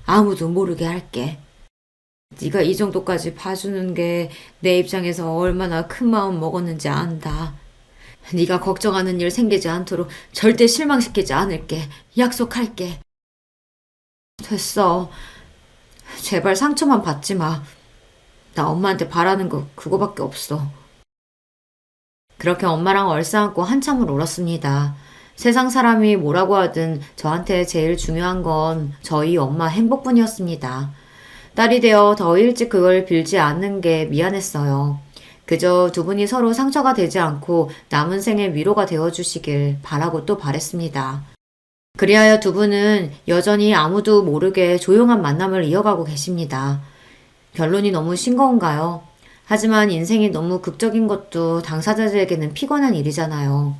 아무도 모르게 할게. 네가 이 정도까지 봐주는 게 내 입장에서 얼마나 큰 마음 먹었는지 안다. 네가 걱정하는 일 생기지 않도록 절대 실망시키지 않을게. 약속할게. 됐어. 제발 상처만 받지 마. 나 엄마한테 바라는 거 그거밖에 없어. 그렇게 엄마랑 얼싸안고 한참을 울었습니다. 세상 사람이 뭐라고 하든 저한테 제일 중요한 건 저희 엄마 행복뿐이었습니다. 딸이 되어 더 일찍 그걸 빌지 않는 게 미안했어요. 그저 두 분이 서로 상처가 되지 않고 남은 생에 위로가 되어주시길 바라고 또 바랬습니다. 그리하여 두 분은 여전히 아무도 모르게 조용한 만남을 이어가고 계십니다. 결론이 너무 싱거운가요? 하지만 인생이 너무 극적인 것도 당사자들에게는 피곤한 일이잖아요.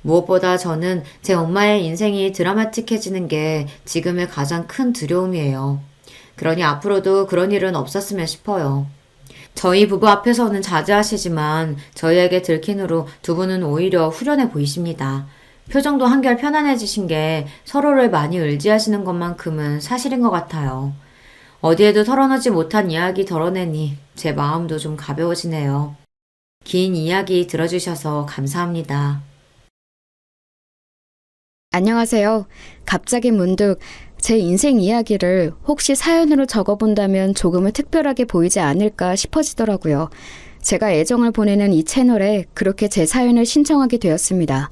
무엇보다 저는 제 엄마의 인생이 드라마틱해지는 게 지금의 가장 큰 두려움이에요. 그러니 앞으로도 그런 일은 없었으면 싶어요. 저희 부부 앞에서는 자제하시지만 저희에게 들킨 후로 두 분은 오히려 후련해 보이십니다. 표정도 한결 편안해지신 게 서로를 많이 의지하시는 것만큼은 사실인 것 같아요. 어디에도 털어놓지 못한 이야기 덜어내니 제 마음도 좀 가벼워지네요. 긴 이야기 들어주셔서 감사합니다. 안녕하세요. 갑자기 문득 제 인생 이야기를 혹시 사연으로 적어본다면 조금은 특별하게 보이지 않을까 싶어지더라고요. 제가 애정을 보내는 이 채널에 그렇게 제 사연을 신청하게 되었습니다.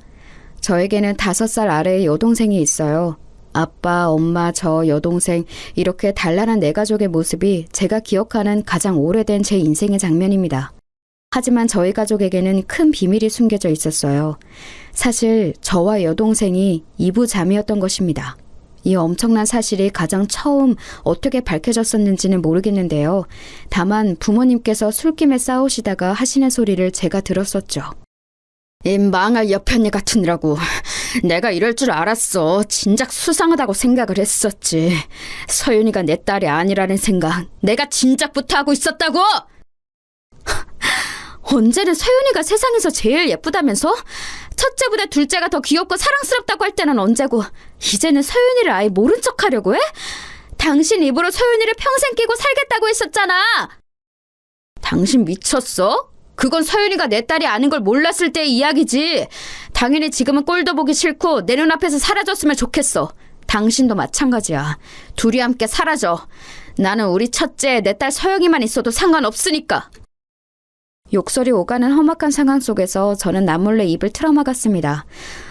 저에게는 5살 아래의 여동생이 있어요. 아빠, 엄마, 저, 여동생 이렇게 단란한 네 가족의 모습이 제가 기억하는 가장 오래된 제 인생의 장면입니다. 하지만 저희 가족에게는 큰 비밀이 숨겨져 있었어요. 사실 저와 여동생이 이부자매였던 것입니다. 이 엄청난 사실이 가장 처음 어떻게 밝혀졌었는지는 모르겠는데요. 다만 부모님께서 술김에 싸우시다가 하시는 소리를 제가 들었었죠. 이 망할 여편네 같으니라고. 내가 이럴 줄 알았어. 진작 수상하다고 생각을 했었지. 서윤이가 내 딸이 아니라는 생각 내가 진작부터 하고 있었다고! 언제는 서윤이가 세상에서 제일 예쁘다면서? 첫째보다 둘째가 더 귀엽고 사랑스럽다고 할 때는 언제고 이제는 서윤이를 아예 모른 척하려고 해? 당신 입으로 서윤이를 평생 끼고 살겠다고 했었잖아. 당신 미쳤어? 그건 서윤이가 내 딸이 아닌 걸 몰랐을 때의 이야기지. 당연히 지금은 꼴도 보기 싫고 내 눈앞에서 사라졌으면 좋겠어. 당신도 마찬가지야. 둘이 함께 사라져. 나는 우리 첫째, 내 딸 서영이만 있어도 상관없으니까. 욕설이 오가는 험악한 상황 속에서 저는 남몰래 입을 틀어막았습니다.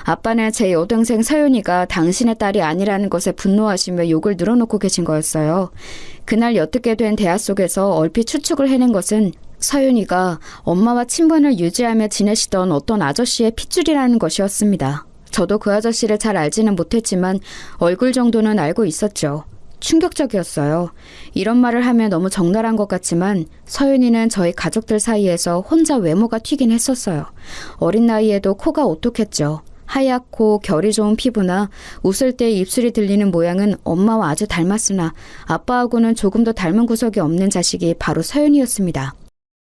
아빠는 제 여동생 서윤이가 당신의 딸이 아니라는 것에 분노하시며 욕을 늘어놓고 계신 거였어요. 그날 옅게 된 대화 속에서 얼핏 추측을 해낸 것은 서윤이가 엄마와 친분을 유지하며 지내시던 어떤 아저씨의 핏줄이라는 것이었습니다. 저도 그 아저씨를 잘 알지는 못했지만 얼굴 정도는 알고 있었죠. 충격적이었어요. 이런 말을 하면 너무 적나라한 것 같지만 서윤이는 저희 가족들 사이에서 혼자 외모가 튀긴 했었어요. 어린 나이에도 코가 오똑했죠. 하얗고 결이 좋은 피부나 웃을 때 입술이 들리는 모양은 엄마와 아주 닮았으나 아빠하고는 조금 더 닮은 구석이 없는 자식이 바로 서윤이였습니다.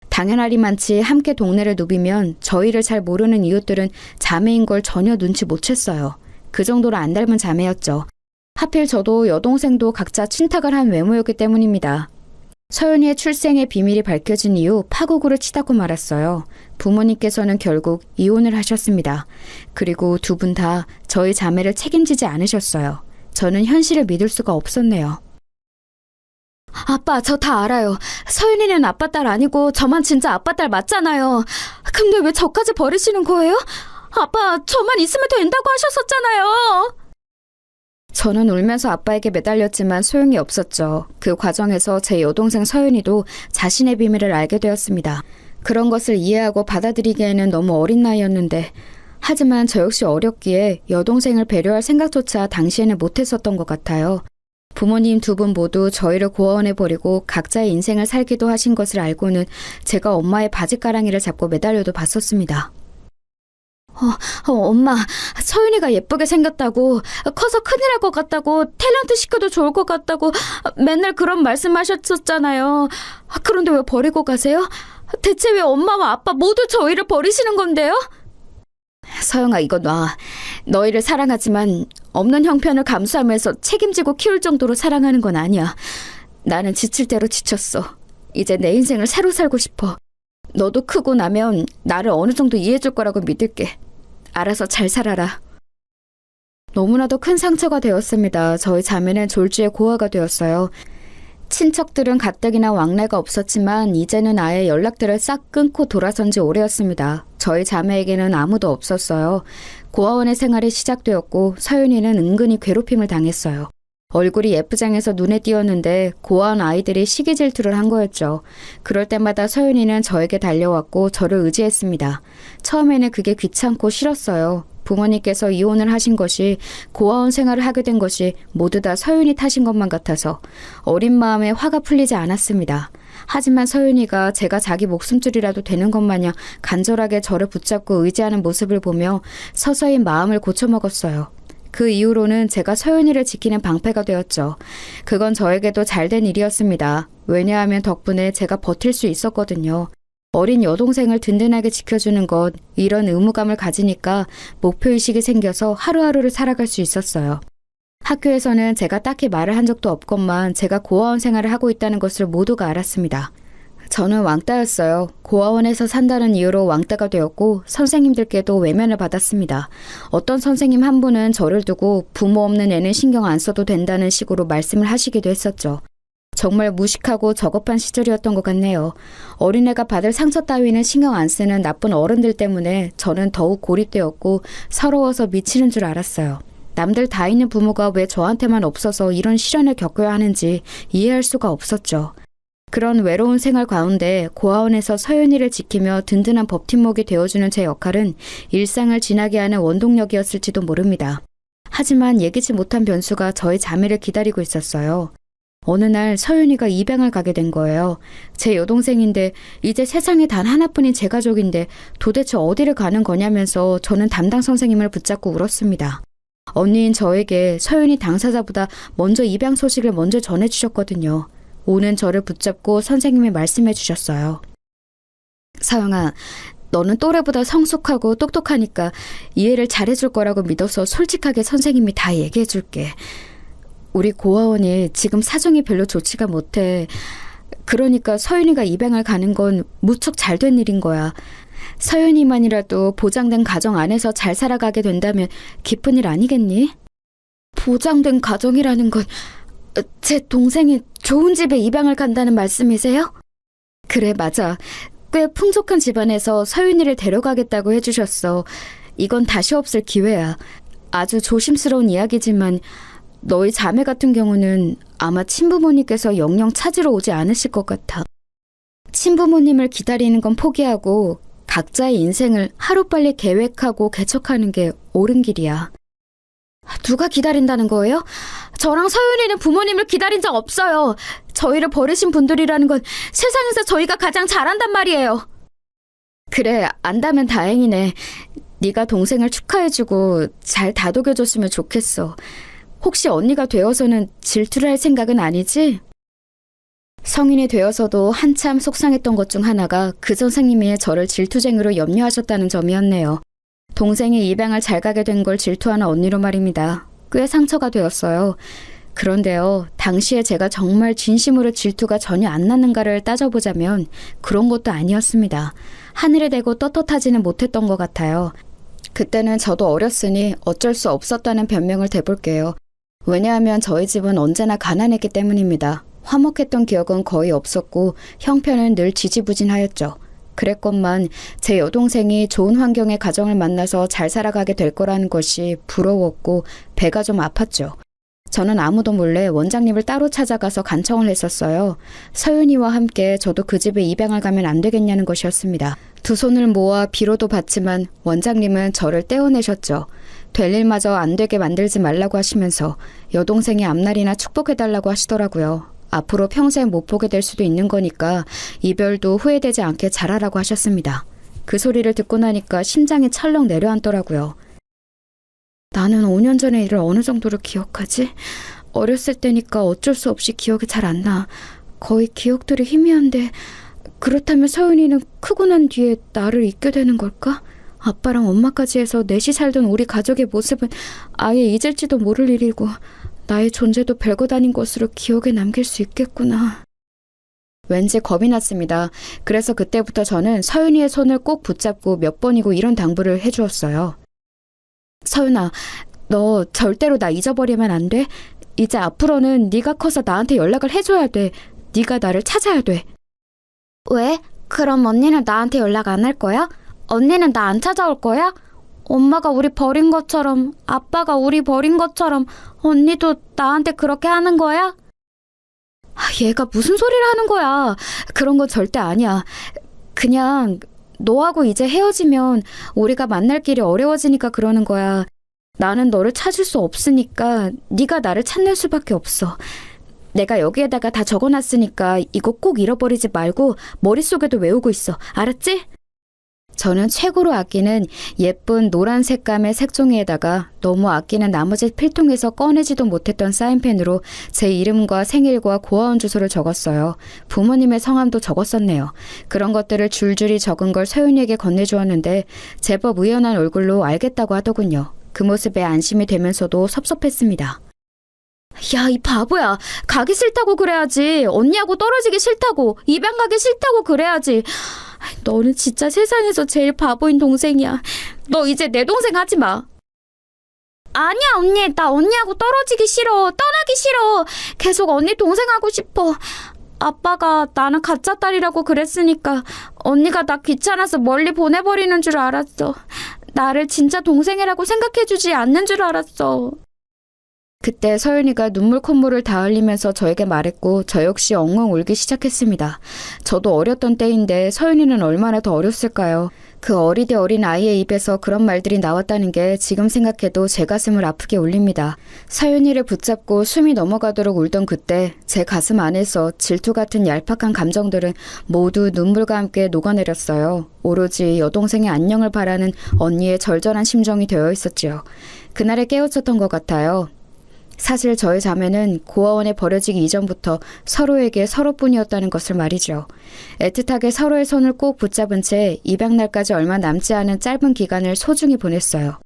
당연하리만치 함께 동네를 누비면 저희를 잘 모르는 이웃들은 자매인 걸 전혀 눈치 못 챘어요. 그 정도로 안 닮은 자매였죠. 하필 저도 여동생도 각자 친탁을 한 외모였기 때문입니다. 서윤이의 출생의 비밀이 밝혀진 이후 파국으로 치닫고 말았어요. 부모님께서는 결국 이혼을 하셨습니다. 그리고 두 분 다 저희 자매를 책임지지 않으셨어요. 저는 현실을 믿을 수가 없었네요. 아빠, 저 다 알아요. 서윤이는 아빠 딸 아니고 저만 진짜 아빠 딸 맞잖아요. 근데 왜 저까지 버리시는 거예요? 아빠, 저만 있으면 된다고 하셨었잖아요. 저는 울면서 아빠에게 매달렸지만 소용이 없었죠. 그 과정에서 제 여동생 서윤이도 자신의 비밀을 알게 되었습니다. 그런 것을 이해하고 받아들이기에는 너무 어린 나이였는데 하지만 저 역시 어렸기에 여동생을 배려할 생각조차 당시에는 못했었던 것 같아요. 부모님 두 분 모두 저희를 고아원에 버리고 각자의 인생을 살기도 하신 것을 알고는 제가 엄마의 바지가랑이를 잡고 매달려도 봤었습니다. 엄마, 서윤이가 예쁘게 생겼다고, 커서 큰일 할 것 같다고, 탤런트 시켜도 좋을 것 같다고 맨날 그런 말씀하셨었잖아요. 그런데 왜 버리고 가세요? 대체 왜 엄마와 아빠 모두 저희를 버리시는 건데요? 서영아, 이거 놔. 너희를 사랑하지만 없는 형편을 감수하면서 책임지고 키울 정도로 사랑하는 건 아니야. 나는 지칠 대로 지쳤어. 이제 내 인생을 새로 살고 싶어. 너도 크고 나면 나를 어느 정도 이해해줄 거라고 믿을게. 알아서 잘 살아라. 너무나도 큰 상처가 되었습니다. 저희 자매는 졸지에 고아가 되었어요. 친척들은 가뜩이나 왕래가 없었지만 이제는 아예 연락들을 싹 끊고 돌아선 지 오래였습니다. 저희 자매에게는 아무도 없었어요. 고아원의 생활이 시작되었고 서윤이는 은근히 괴롭힘을 당했어요. 얼굴이 예쁘장해서 눈에 띄었는데 고아원 아이들이 시기 질투를 한 거였죠. 그럴 때마다 서윤이는 저에게 달려왔고 저를 의지했습니다. 처음에는 그게 귀찮고 싫었어요. 부모님께서 이혼을 하신 것이 고아원 생활을 하게 된 것이 모두 다 서윤이 탓인 것만 같아서 어린 마음에 화가 풀리지 않았습니다. 하지만 서윤이가 제가 자기 목숨줄이라도 되는 것 마냥 간절하게 저를 붙잡고 의지하는 모습을 보며 서서히 마음을 고쳐먹었어요. 그 이후로는 제가 서윤이를 지키는 방패가 되었죠. 그건 저에게도 잘된 일이었습니다. 왜냐하면 덕분에 제가 버틸 수 있었거든요. 어린 여동생을 든든하게 지켜주는 것, 이런 의무감을 가지니까 목표의식이 생겨서 하루하루를 살아갈 수 있었어요. 학교에서는 제가 딱히 말을 한 적도 없건만 제가 고아원 생활을 하고 있다는 것을 모두가 알았습니다. 저는 왕따였어요. 고아원에서 산다는 이유로 왕따가 되었고 선생님들께도 외면을 받았습니다. 어떤 선생님 한 분은 저를 두고 부모 없는 애는 신경 안 써도 된다는 식으로 말씀을 하시기도 했었죠. 정말 무식하고 저급한 시절이었던 것 같네요. 어린애가 받을 상처 따위는 신경 안 쓰는 나쁜 어른들 때문에 저는 더욱 고립되었고 서러워서 미치는 줄 알았어요. 남들 다 있는 부모가 왜 저한테만 없어서 이런 시련을 겪어야 하는지 이해할 수가 없었죠. 그런 외로운 생활 가운데 고아원에서 서윤이를 지키며 든든한 버팀목이 되어주는 제 역할은 일상을 지나게 하는 원동력이었을지도 모릅니다. 하지만 예기치 못한 변수가 저희 자매를 기다리고 있었어요. 어느 날 서윤이가 입양을 가게 된 거예요. 제 여동생인데 이제 세상에 단 하나뿐인 제 가족인데 도대체 어디를 가는 거냐면서 저는 담당 선생님을 붙잡고 울었습니다. 언니인 저에게 서윤이 당사자보다 먼저 입양 소식을 먼저 전해주셨거든요. 오는 저를 붙잡고 선생님이 말씀해 주셨어요. 서영아, 너는 또래보다 성숙하고 똑똑하니까 이해를 잘해줄 거라고 믿어서 솔직하게 선생님이 다 얘기해줄게. 우리 고아원이 지금 사정이 별로 좋지가 못해. 그러니까 서윤이가 입양을 가는 건 무척 잘 된 일인 거야. 서윤이만이라도 보장된 가정 안에서 잘 살아가게 된다면 기쁜 일 아니겠니? 보장된 가정이라는 건 제 동생이 좋은 집에 입양을 간다는 말씀이세요? 그래, 맞아. 꽤 풍족한 집안에서 서윤이를 데려가겠다고 해주셨어. 이건 다시 없을 기회야. 아주 조심스러운 이야기지만 너희 자매 같은 경우는 아마 친부모님께서 영영 찾으러 오지 않으실 것 같아. 친부모님을 기다리는 건 포기하고 각자의 인생을 하루빨리 계획하고 개척하는 게 옳은 길이야. 누가 기다린다는 거예요? 저랑 서윤이는 부모님을 기다린 적 없어요. 저희를 버리신 분들이라는 건 세상에서 저희가 가장 잘한단 말이에요. 그래, 안다면 다행이네. 네가 동생을 축하해주고 잘 다독여줬으면 좋겠어. 혹시 언니가 되어서는 질투를 할 생각은 아니지? 성인이 되어서도 한참 속상했던 것 중 하나가 그 선생님이 저를 질투쟁이로 염려하셨다는 점이었네요. 동생이 입양을 잘 가게 된 걸 질투하는 언니로 말입니다. 꽤 상처가 되었어요. 그런데요, 당시에 제가 정말 진심으로 질투가 전혀 안 났는가를 따져보자면 그런 것도 아니었습니다. 하늘에 대고 떳떳하지는 못했던 것 같아요. 그때는 저도 어렸으니 어쩔 수 없었다는 변명을 대볼게요. 왜냐하면 저희 집은 언제나 가난했기 때문입니다. 화목했던 기억은 거의 없었고 형편은 늘 지지부진하였죠. 그랬건만 제 여동생이 좋은 환경의 가정을 만나서 잘 살아가게 될 거라는 것이 부러웠고 배가 좀 아팠죠. 저는 아무도 몰래 원장님을 따로 찾아가서 간청을 했었어요. 서윤이와 함께 저도 그 집에 입양을 가면 안 되겠냐는 것이었습니다. 두 손을 모아 비로도 받지만 원장님은 저를 떼어내셨죠. 될 일마저 안 되게 만들지 말라고 하시면서 여동생이 앞날이나 축복해달라고 하시더라고요. 앞으로 평생 못 보게 될 수도 있는 거니까 이별도 후회되지 않게 잘하라고 하셨습니다. 그 소리를 듣고 나니까 심장이 철렁 내려앉더라고요. 나는 5년 전의 일을 어느 정도로 기억하지? 어렸을 때니까 어쩔 수 없이 기억이 잘 안 나. 거의 기억들이 희미한데 그렇다면 서윤이는 크고 난 뒤에 나를 잊게 되는 걸까? 아빠랑 엄마까지 해서 넷이 살던 우리 가족의 모습은 아예 잊을지도 모를 일이고 나의 존재도 별것 아닌 것으로 기억에 남길 수 있겠구나. 왠지 겁이 났습니다. 그래서 그때부터 저는 서윤이의 손을 꼭 붙잡고 몇 번이고 이런 당부를 해주었어요. 서윤아, 너 절대로 나 잊어버리면 안 돼. 이제 앞으로는 네가 커서 나한테 연락을 해줘야 돼. 네가 나를 찾아야 돼. 왜? 그럼 언니는 나한테 연락 안 할 거야? 언니는 나 안 찾아올 거야? 엄마가 우리 버린 것처럼, 아빠가 우리 버린 것처럼 언니도 나한테 그렇게 하는 거야? 얘가 무슨 소리를 하는 거야? 그런 건 절대 아니야. 그냥 너하고 이제 헤어지면 우리가 만날 길이 어려워지니까 그러는 거야. 나는 너를 찾을 수 없으니까 네가 나를 찾는 수밖에 없어. 내가 여기에다가 다 적어놨으니까 이거 꼭 잃어버리지 말고 머릿속에도 외우고 있어. 알았지? 저는 최고로 아끼는 예쁜 노란 색감의 색종이에다가 너무 아끼는 나머지 필통에서 꺼내지도 못했던 사인펜으로 제 이름과 생일과 고아원 주소를 적었어요. 부모님의 성함도 적었었네요. 그런 것들을 줄줄이 적은 걸 서윤이에게 건네주었는데 제법 의연한 얼굴로 알겠다고 하더군요. 그 모습에 안심이 되면서도 섭섭했습니다. 야, 이 바보야. 가기 싫다고 그래야지. 언니하고 떨어지기 싫다고. 입양 가기 싫다고 그래야지. 너는 진짜 세상에서 제일 바보인 동생이야. 너 이제 내 동생 하지 마. 아니야, 언니. 나 언니하고 떨어지기 싫어. 떠나기 싫어. 계속 언니 동생하고 싶어. 아빠가 나는 가짜 딸이라고 그랬으니까 언니가 나 귀찮아서 멀리 보내버리는 줄 알았어. 나를 진짜 동생이라고 생각해주지 않는 줄 알았어. 그때 서윤이가 눈물 콧물을 다 흘리면서 저에게 말했고 저 역시 엉엉 울기 시작했습니다. 저도 어렸던 때인데 서윤이는 얼마나 더 어렸을까요? 그 어리대 어린 아이의 입에서 그런 말들이 나왔다는 게 지금 생각해도 제 가슴을 아프게 울립니다. 서윤이를 붙잡고 숨이 넘어가도록 울던 그때 제 가슴 안에서 질투 같은 얄팍한 감정들은 모두 눈물과 함께 녹아내렸어요. 오로지 여동생의 안녕을 바라는 언니의 절절한 심정이 되어 있었지요. 그날에 깨우쳤던 것 같아요. 사실 저희 자매는 고아원에 버려지기 이전부터 서로에게 서로뿐이었다는 것을 말이죠. 애틋하게 서로의 손을 꼭 붙잡은 채 입양날까지 얼마 남지 않은 짧은 기간을 소중히 보냈어요.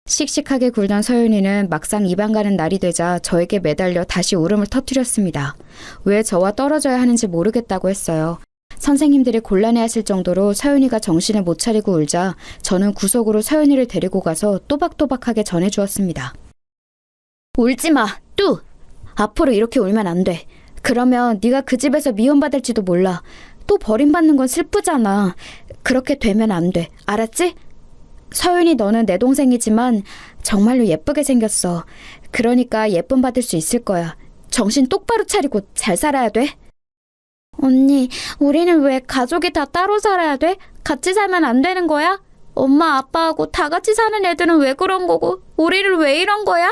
씩씩하게 굴던 서윤이는 막상 입양 가는 날이 되자 저에게 매달려 다시 울음을 터뜨렸습니다. 왜 저와 떨어져야 하는지 모르겠다고 했어요. 선생님들이 곤란해하실 정도로 서윤이가 정신을 못 차리고 울자 저는 구석으로 서윤이를 데리고 가서 또박또박하게 전해주었습니다. 울지 마, 뚜! 앞으로 이렇게 울면 안 돼. 그러면 네가 그 집에서 미움받을지도 몰라. 또 버림받는 건 슬프잖아. 그렇게 되면 안 돼. 알았지? 서윤이 너는 내 동생이지만 정말로 예쁘게 생겼어. 그러니까 예쁨 받을 수 있을 거야. 정신 똑바로 차리고 잘 살아야 돼. 언니, 우리는 왜 가족이 다 따로 살아야 돼? 같이 살면 안 되는 거야? 엄마, 아빠하고 다 같이 사는 애들은 왜 그런 거고 우리를 왜 이런 거야?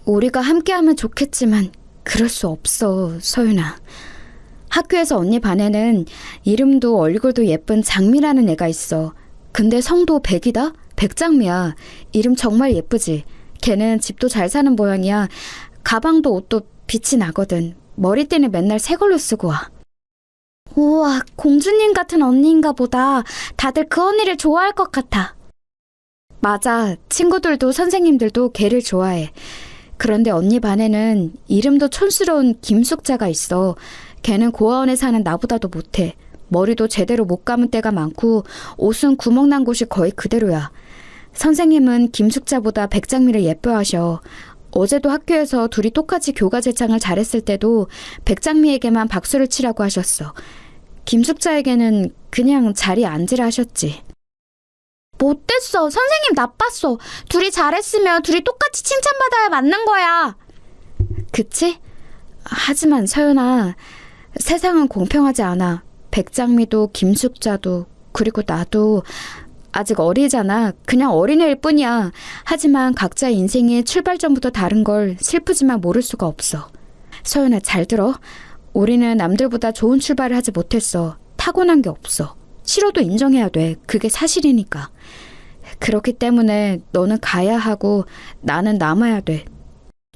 우리가 함께하면 좋겠지만 그럴 수 없어, 서윤아. 학교에서 언니 반에는 이름도 얼굴도 예쁜 장미라는 애가 있어. 근데 성도 백이다? 백장미야. 이름 정말 예쁘지? 걔는 집도 잘 사는 모양이야. 가방도 옷도 빛이 나거든. 머리띠는 맨날 새 걸로 쓰고 와. 우와, 공주님 같은 언니인가 보다. 다들 그 언니를 좋아할 것 같아. 맞아. 친구들도 선생님들도 걔를 좋아해. 그런데 언니 반에는 이름도 촌스러운 김숙자가 있어. 걔는 고아원에 사는 나보다도 못해. 머리도 제대로 못 감은 때가 많고 옷은 구멍 난 곳이 거의 그대로야. 선생님은 김숙자보다 백장미를 예뻐하셔. 어제도 학교에서 둘이 똑같이 교과 제창을 잘했을 때도 백장미에게만 박수를 치라고 하셨어. 김숙자에게는 그냥 자리에 앉으라 하셨지. 못됐어. 선생님 나빴어. 둘이 잘했으면 둘이 똑같이 칭찬받아야 맞는 거야. 그치? 하지만 서연아, 세상은 공평하지 않아. 백장미도 김숙자도 그리고 나도 아직 어리잖아. 그냥 어린애일 뿐이야. 하지만 각자 인생의 출발점부터 다른 걸 슬프지만 모를 수가 없어. 서연아, 잘 들어. 우리는 남들보다 좋은 출발을 하지 못했어. 타고난 게 없어. 싫어도 인정해야 돼. 그게 사실이니까. 그렇기 때문에 너는 가야 하고 나는 남아야 돼.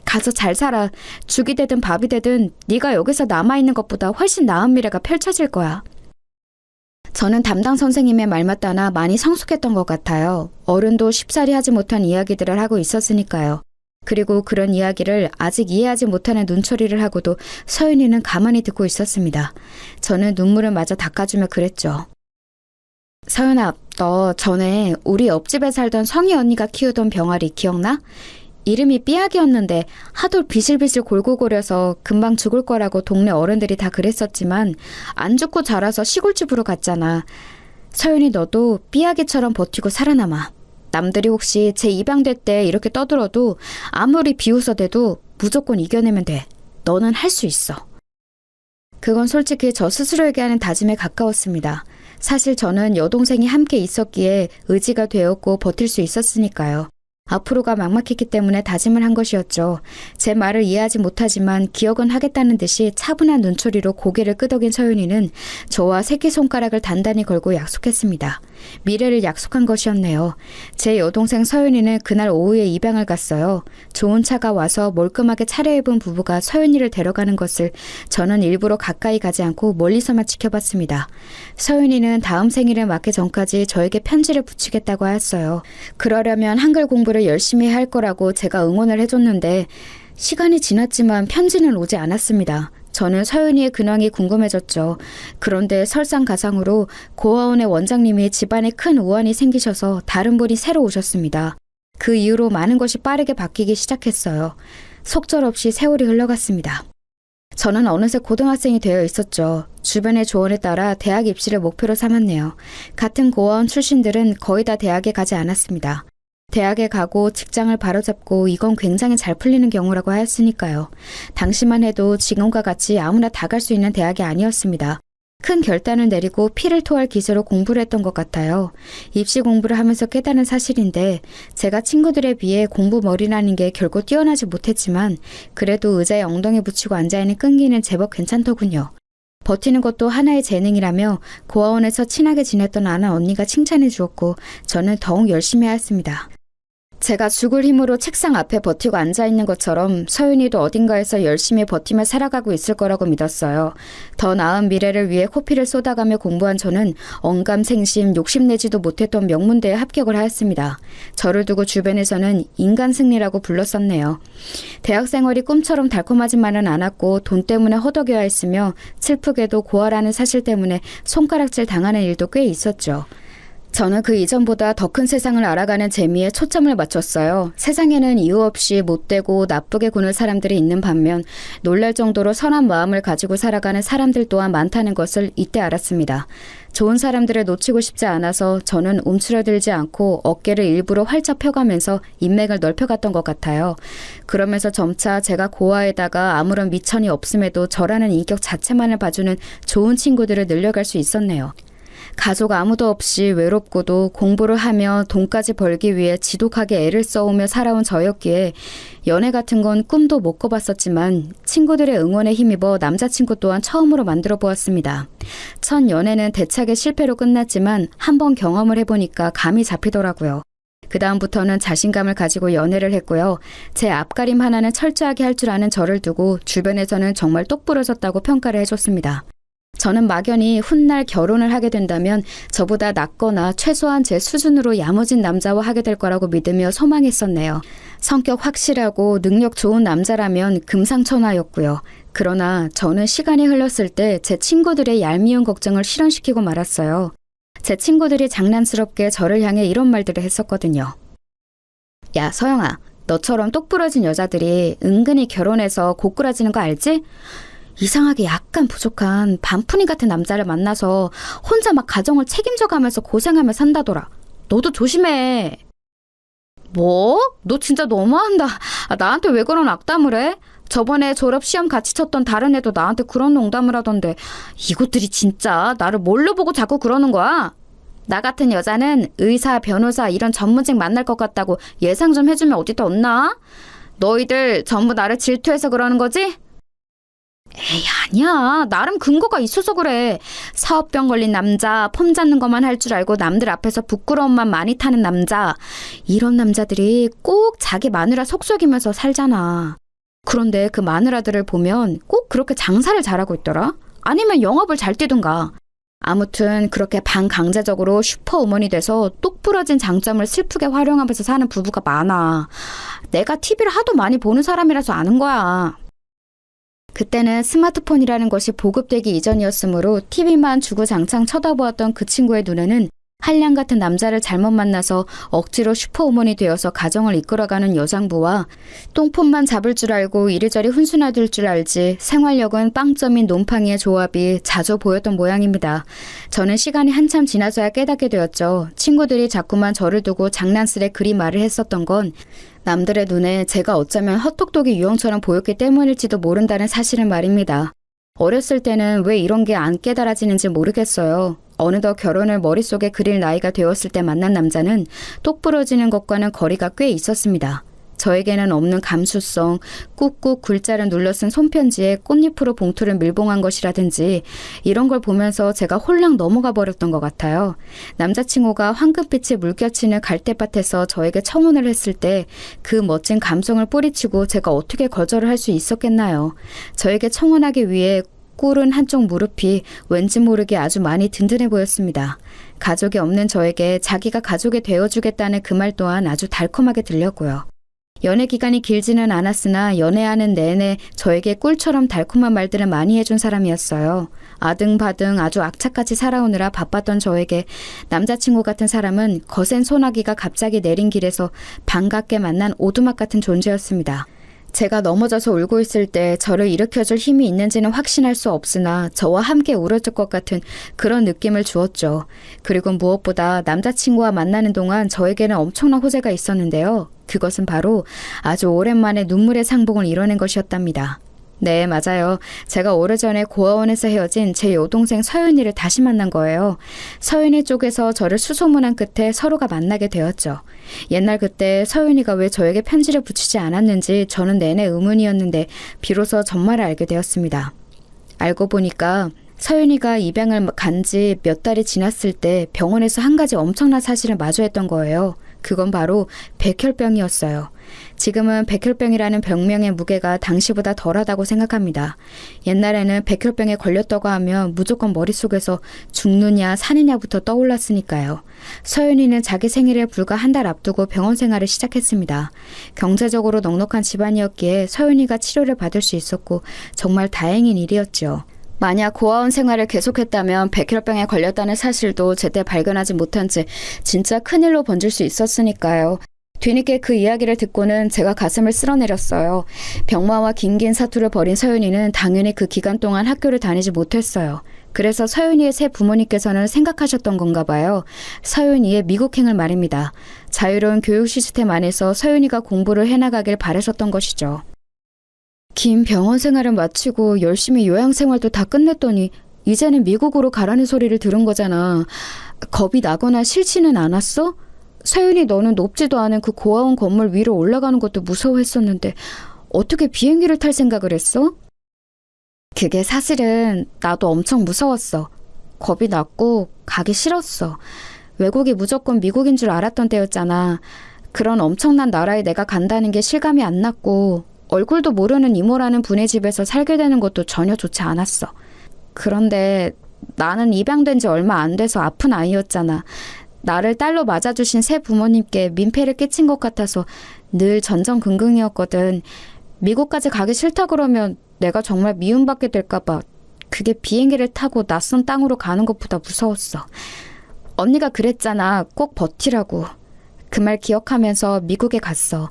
가서 잘 살아. 죽이 되든 밥이 되든 네가 여기서 남아있는 것보다 훨씬 나은 미래가 펼쳐질 거야. 저는 담당 선생님의 말만 따나 많이 성숙했던 것 같아요. 어른도 쉽사리 하지 못한 이야기들을 하고 있었으니까요. 그리고 그런 이야기를 아직 이해하지 못하는 눈초리를 하고도 서윤이는 가만히 듣고 있었습니다. 저는 눈물을 마저 닦아주며 그랬죠. 서윤아, 너 전에 우리 옆집에 살던 성희 언니가 키우던 병아리 기억나? 이름이 삐약이었는데 하도 비실비실 골고거려서 금방 죽을 거라고 동네 어른들이 다 그랬었지만 안 죽고 자라서 시골집으로 갔잖아. 서윤이 너도 삐약이처럼 버티고 살아남아. 남들이 혹시 쟤 입양될 때 이렇게 떠들어도 아무리 비웃어대도 무조건 이겨내면 돼. 너는 할 수 있어. 그건 솔직히 저 스스로에게 하는 다짐에 가까웠습니다. 사실 저는 여동생이 함께 있었기에 의지가 되었고 버틸 수 있었으니까요. 앞으로가 막막했기 때문에 다짐을 한 것이었죠. 제 말을 이해하지 못하지만 기억은 하겠다는 듯이 차분한 눈초리로 고개를 끄덕인 서윤이는 저와 새끼손가락을 단단히 걸고 약속했습니다. 미래를 약속한 것이었네요. 제 여동생 서윤이는 그날 오후에 입양을 갔어요. 좋은 차가 와서 멀끔하게 차려입은 부부가 서윤이를 데려가는 것을 저는 일부러 가까이 가지 않고 멀리서만 지켜봤습니다. 서윤이는 다음 생일을 맞기 전까지 저에게 편지를 붙이겠다고 하였어요. 그러려면 한글 공부를 열심히 할 거라고 제가 응원을 해줬는데 시간이 지났지만 편지는 오지 않았습니다. 저는 서윤이의 근황이 궁금해졌죠. 그런데 설상가상으로 고아원의 원장님이 집안에 큰 우환이 생기셔서 다른 분이 새로 오셨습니다. 그 이후로 많은 것이 빠르게 바뀌기 시작했어요. 속절없이 세월이 흘러갔습니다. 저는 어느새 고등학생이 되어 있었죠. 주변의 조언에 따라 대학 입시를 목표로 삼았네요. 같은 고아원 출신들은 거의 다 대학에 가지 않았습니다. 대학에 가고 직장을 바로잡고 이건 굉장히 잘 풀리는 경우라고 하였으니까요. 당시만 해도 지금과 같이 아무나 다 갈 수 있는 대학이 아니었습니다. 큰 결단을 내리고 피를 토할 기세로 공부를 했던 것 같아요. 입시 공부를 하면서 깨달은 사실인데 제가 친구들에 비해 공부 머리라는 게 결코 뛰어나지 못했지만 그래도 의자에 엉덩이 붙이고 앉아있는 끈기는 제법 괜찮더군요. 버티는 것도 하나의 재능이라며 고아원에서 친하게 지냈던 아는 언니가 칭찬해 주었고 저는 더욱 열심히 하였습니다. 제가 죽을 힘으로 책상 앞에 버티고 앉아있는 것처럼 서윤이도 어딘가에서 열심히 버티며 살아가고 있을 거라고 믿었어요. 더 나은 미래를 위해 코피를 쏟아가며 공부한 저는 언감생심, 욕심내지도 못했던 명문대에 합격을 하였습니다. 저를 두고 주변에서는 인간 승리라고 불렀었네요. 대학 생활이 꿈처럼 달콤하지만은 않았고 돈 때문에 허덕여야 했으며 슬프게도 고아라는 사실 때문에 손가락질 당하는 일도 꽤 있었죠. 저는 그 이전보다 더 큰 세상을 알아가는 재미에 초점을 맞췄어요. 세상에는 이유 없이 못되고 나쁘게 구는 사람들이 있는 반면 놀랄 정도로 선한 마음을 가지고 살아가는 사람들 또한 많다는 것을 이때 알았습니다. 좋은 사람들을 놓치고 싶지 않아서 저는 움츠러들지 않고 어깨를 일부러 활짝 펴가면서 인맥을 넓혀갔던 것 같아요. 그러면서 점차 제가 고아에다가 아무런 미천이 없음에도 저라는 인격 자체만을 봐주는 좋은 친구들을 늘려갈 수 있었네요. 가족 아무도 없이 외롭고도 공부를 하며 돈까지 벌기 위해 지독하게 애를 써오며 살아온 저였기에 연애 같은 건 꿈도 못 꿔봤었지만 친구들의 응원에 힘입어 남자친구 또한 처음으로 만들어 보았습니다. 첫 연애는 대차게 실패로 끝났지만 한번 경험을 해보니까 감이 잡히더라고요. 그 다음부터는 자신감을 가지고 연애를 했고요. 제 앞가림 하나는 철저하게 할 줄 아는 저를 두고 주변에서는 정말 똑부러졌다고 평가를 해줬습니다. 저는 막연히 훗날 결혼을 하게 된다면 저보다 낫거나 최소한 제 수준으로 야무진 남자와 하게 될 거라고 믿으며 소망했었네요. 성격 확실하고 능력 좋은 남자라면 금상첨화였고요. 그러나 저는 시간이 흘렀을 때 제 친구들의 얄미운 걱정을 실현시키고 말았어요. 제 친구들이 장난스럽게 저를 향해 이런 말들을 했었거든요. 야, 서영아, 너처럼 똑부러진 여자들이 은근히 결혼해서 고꾸라지는 거 알지? 이상하게 약간 부족한 반푼이 같은 남자를 만나서 혼자 막 가정을 책임져가면서 고생하며 산다더라. 너도 조심해. 뭐? 너 진짜 너무한다. 나한테 왜 그런 악담을 해? 저번에 졸업 시험 같이 쳤던 다른 애도 나한테 그런 농담을 하던데 이것들이 진짜 나를 뭘로 보고 자꾸 그러는 거야? 나 같은 여자는 의사, 변호사 이런 전문직 만날 것 같다고 예상 좀 해주면 어디다 없나? 너희들 전부 나를 질투해서 그러는 거지? 에이, 아니야. 나름 근거가 있어서 그래. 사업병 걸린 남자, 폼 잡는 것만 할 줄 알고 남들 앞에서 부끄러움만 많이 타는 남자. 이런 남자들이 꼭 자기 마누라 속썩이면서 살잖아. 그런데 그 마누라들을 보면 꼭 그렇게 장사를 잘하고 있더라. 아니면 영업을 잘 뛰든가. 아무튼 그렇게 반강제적으로 슈퍼우먼이 돼서 똑부러진 장점을 슬프게 활용하면서 사는 부부가 많아. 내가 TV를 하도 많이 보는 사람이라서 아는 거야. 그때는 스마트폰이라는 것이 보급되기 이전이었으므로 TV만 주구장창 쳐다보았던 그 친구의 눈에는 한량 같은 남자를 잘못 만나서 억지로 슈퍼우먼이 되어서 가정을 이끌어가는 여장부와 똥폰만 잡을 줄 알고 이리저리 훈수나들 줄 알지 생활력은 빵점인 놈팡이의 조합이 자주 보였던 모양입니다. 저는 시간이 한참 지나서야 깨닫게 되었죠. 친구들이 자꾸만 저를 두고 장난스레 그리 말을 했었던 건 남들의 눈에 제가 어쩌면 헛똑똑이 유형처럼 보였기 때문일지도 모른다는 사실은 말입니다. 어렸을 때는 왜 이런 게 안 깨달아지는지 모르겠어요. 어느덧 결혼을 머릿속에 그릴 나이가 되었을 때 만난 남자는 똑부러지는 것과는 거리가 꽤 있었습니다. 저에게는 없는 감수성, 꾹꾹 글자를 눌러 쓴 손편지에 꽃잎으로 봉투를 밀봉한 것이라든지 이런 걸 보면서 제가 홀랑 넘어가 버렸던 것 같아요. 남자친구가 황금빛이 물결치는 갈대밭에서 저에게 청혼을 했을 때 그 멋진 감성을 뿌리치고 제가 어떻게 거절을 할 수 있었겠나요? 저에게 청혼하기 위해 꿇은 한쪽 무릎이 왠지 모르게 아주 많이 든든해 보였습니다. 가족이 없는 저에게 자기가 가족이 되어주겠다는 그 말 또한 아주 달콤하게 들렸고요. 연애 기간이 길지는 않았으나 연애하는 내내 저에게 꿀처럼 달콤한 말들을 많이 해준 사람이었어요. 아등바등 아주 악착같이 살아오느라 바빴던 저에게 남자친구 같은 사람은 거센 소나기가 갑자기 내린 길에서 반갑게 만난 오두막 같은 존재였습니다. 제가 넘어져서 울고 있을 때 저를 일으켜줄 힘이 있는지는 확신할 수 없으나 저와 함께 울어줄 것 같은 그런 느낌을 주었죠. 그리고 무엇보다 남자친구와 만나는 동안 저에게는 엄청난 호재가 있었는데요. 그것은 바로 아주 오랜만에 눈물의 상봉을 이뤄낸 것이었답니다. 네, 맞아요. 제가 오래전에 고아원에서 헤어진 제 여동생 서윤이를 다시 만난 거예요. 서윤이 쪽에서 저를 수소문한 끝에 서로가 만나게 되었죠. 옛날 그때 서윤이가 왜 저에게 편지를 붙이지 않았는지 저는 내내 의문이었는데 비로소 전말을 알게 되었습니다. 알고 보니까 서윤이가 입양을 간 지 몇 달이 지났을 때 병원에서 한 가지 엄청난 사실을 마주했던 거예요. 그건 바로 백혈병이었어요. 지금은 백혈병이라는 병명의 무게가 당시보다 덜하다고 생각합니다. 옛날에는 백혈병에 걸렸다고 하면 무조건 머릿속에서 죽느냐 사느냐부터 떠올랐으니까요. 서윤이는 자기 생일을 불과 한 달 앞두고 병원 생활을 시작했습니다. 경제적으로 넉넉한 집안이었기에 서윤이가 치료를 받을 수 있었고 정말 다행인 일이었죠. 만약 고아원 생활을 계속했다면 백혈병에 걸렸다는 사실도 제때 발견하지 못한 채 진짜 큰일로 번질 수 있었으니까요. 뒤늦게 그 이야기를 듣고는 제가 가슴을 쓸어내렸어요. 병마와 긴긴 사투를 벌인 서윤이는 당연히 그 기간 동안 학교를 다니지 못했어요. 그래서 서윤이의 새 부모님께서는 생각하셨던 건가 봐요. 서윤이의 미국행을 말입니다. 자유로운 교육 시스템 안에서 서윤이가 공부를 해나가길 바라셨던 것이죠. 긴 병원 생활을 마치고 열심히 요양 생활도 다 끝냈더니 이제는 미국으로 가라는 소리를 들은 거잖아. 겁이 나거나 싫지는 않았어? 서윤이 너는 높지도 않은 그 고아원 건물 위로 올라가는 것도 무서워했었는데 어떻게 비행기를 탈 생각을 했어? 그게 사실은 나도 엄청 무서웠어. 겁이 났고 가기 싫었어. 외국이 무조건 미국인 줄 알았던 때였잖아. 그런 엄청난 나라에 내가 간다는 게 실감이 안 났고 얼굴도 모르는 이모라는 분의 집에서 살게 되는 것도 전혀 좋지 않았어. 그런데 나는 입양된 지 얼마 안 돼서 아픈 아이였잖아. 나를 딸로 맞아주신 새 부모님께 민폐를 끼친 것 같아서 늘 전전긍긍이었거든. 미국까지 가기 싫다 그러면 내가 정말 미움받게 될까봐 그게 비행기를 타고 낯선 땅으로 가는 것보다 무서웠어. 언니가 그랬잖아. 꼭 버티라고. 그 말 기억하면서 미국에 갔어.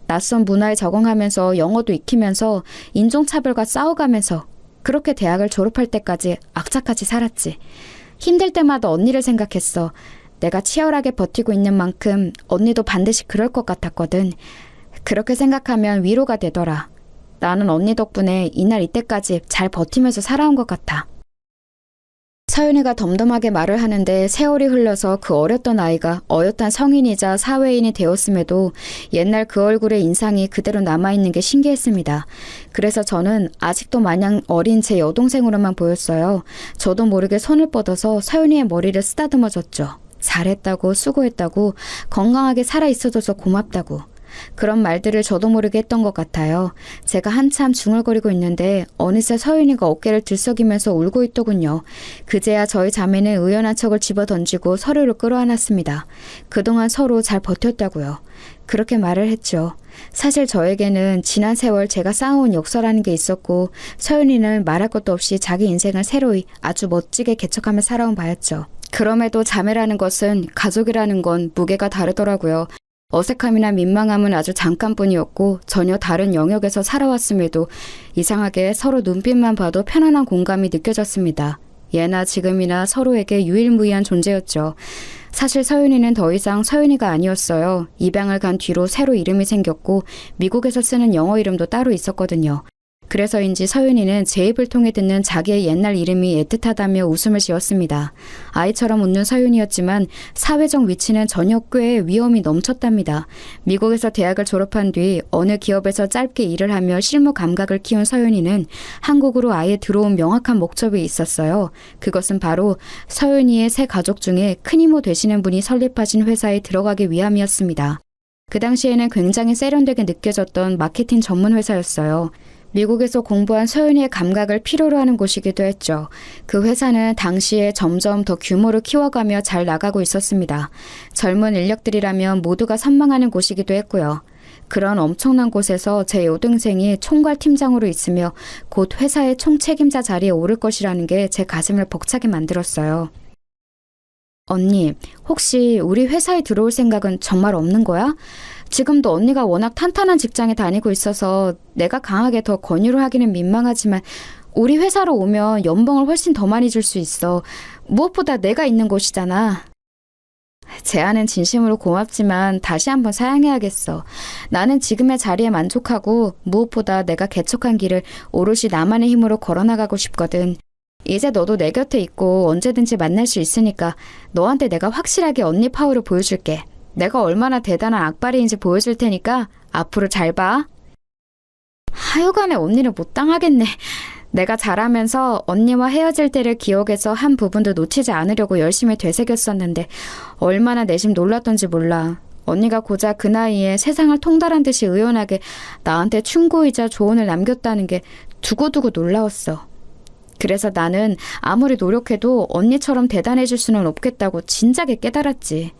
낯선 문화에 적응하면서 영어도 익히면서 인종차별과 싸워가면서 그렇게 대학을 졸업할 때까지 악착같이 살았지. 힘들 때마다 언니를 생각했어. 내가 치열하게 버티고 있는 만큼 언니도 반드시 그럴 것 같았거든. 그렇게 생각하면 위로가 되더라. 나는 언니 덕분에 이날 이때까지 잘 버티면서 살아온 것 같아. 서윤이가 덤덤하게 말을 하는데 세월이 흘러서 그 어렸던 아이가 어엿한 성인이자 사회인이 되었음에도 옛날 그 얼굴의 인상이 그대로 남아있는 게 신기했습니다. 그래서 저는 아직도 마냥 어린 제 여동생으로만 보였어요. 저도 모르게 손을 뻗어서 서윤이의 머리를 쓰다듬어줬죠. 잘했다고, 수고했다고, 건강하게 살아있어줘서 고맙다고. 그런 말들을 저도 모르게 했던 것 같아요. 제가 한참 중얼거리고 있는데 어느새 서윤이가 어깨를 들썩이면서 울고 있더군요. 그제야 저희 자매는 의연한 척을 집어던지고 서로를 끌어안았습니다. 그동안 서로 잘 버텼다고요. 그렇게 말을 했죠. 사실 저에게는 지난 세월 제가 쌓아온 역사라는 게 있었고 서윤이는 말할 것도 없이 자기 인생을 새로이 아주 멋지게 개척하며 살아온 바였죠. 그럼에도 자매라는 것은, 가족이라는 건 무게가 다르더라고요. 어색함이나 민망함은 아주 잠깐뿐이었고 전혀 다른 영역에서 살아왔음에도 이상하게 서로 눈빛만 봐도 편안한 공감이 느껴졌습니다. 예나 지금이나 서로에게 유일무이한 존재였죠. 사실 서윤이는 더 이상 서윤이가 아니었어요. 입양을 간 뒤로 새로 이름이 생겼고 미국에서 쓰는 영어 이름도 따로 있었거든요. 그래서인지 서윤이는 제 입을 통해 듣는 자기의 옛날 이름이 애틋하다며 웃음을 지었습니다. 아이처럼 웃는 서윤이었지만 사회적 위치는 전혀 꽤 위험이 넘쳤답니다. 미국에서 대학을 졸업한 뒤 어느 기업에서 짧게 일을 하며 실무 감각을 키운 서윤이는 한국으로 아예 들어온 명확한 목적이 있었어요. 그것은 바로 서윤이의 새 가족 중에 큰 이모 되시는 분이 설립하신 회사에 들어가기 위함이었습니다. 그 당시에는 굉장히 세련되게 느껴졌던 마케팅 전문 회사였어요. 미국에서 공부한 서윤이의 감각을 필요로 하는 곳이기도 했죠. 그 회사는 당시에 점점 더 규모를 키워가며 잘 나가고 있었습니다. 젊은 인력들이라면 모두가 선망하는 곳이기도 했고요. 그런 엄청난 곳에서 제 여동생이 총괄팀장으로 있으며 곧 회사의 총책임자 자리에 오를 것이라는 게 제 가슴을 벅차게 만들었어요. 언니, 혹시 우리 회사에 들어올 생각은 정말 없는 거야? 지금도 언니가 워낙 탄탄한 직장에 다니고 있어서 내가 강하게 더 권유를 하기는 민망하지만 우리 회사로 오면 연봉을 훨씬 더 많이 줄 수 있어. 무엇보다 내가 있는 곳이잖아. 제안은 진심으로 고맙지만 다시 한번 사양해야겠어. 나는 지금의 자리에 만족하고 무엇보다 내가 개척한 길을 오롯이 나만의 힘으로 걸어나가고 싶거든. 이제 너도 내 곁에 있고 언제든지 만날 수 있으니까 너한테 내가 확실하게 언니 파워를 보여줄게. 내가 얼마나 대단한 악바리인지 보여줄 테니까 앞으로 잘 봐. 하여간에 언니를 못 당하겠네. 내가 자라면서 언니와 헤어질 때를 기억해서 한 부분도 놓치지 않으려고 열심히 되새겼었는데 얼마나 내심 놀랐던지 몰라. 언니가 고작 그 나이에 세상을 통달한 듯이 의연하게 나한테 충고이자 조언을 남겼다는 게 두고두고 놀라웠어. 그래서 나는 아무리 노력해도 언니처럼 대단해질 수는 없겠다고 진작에 깨달았지.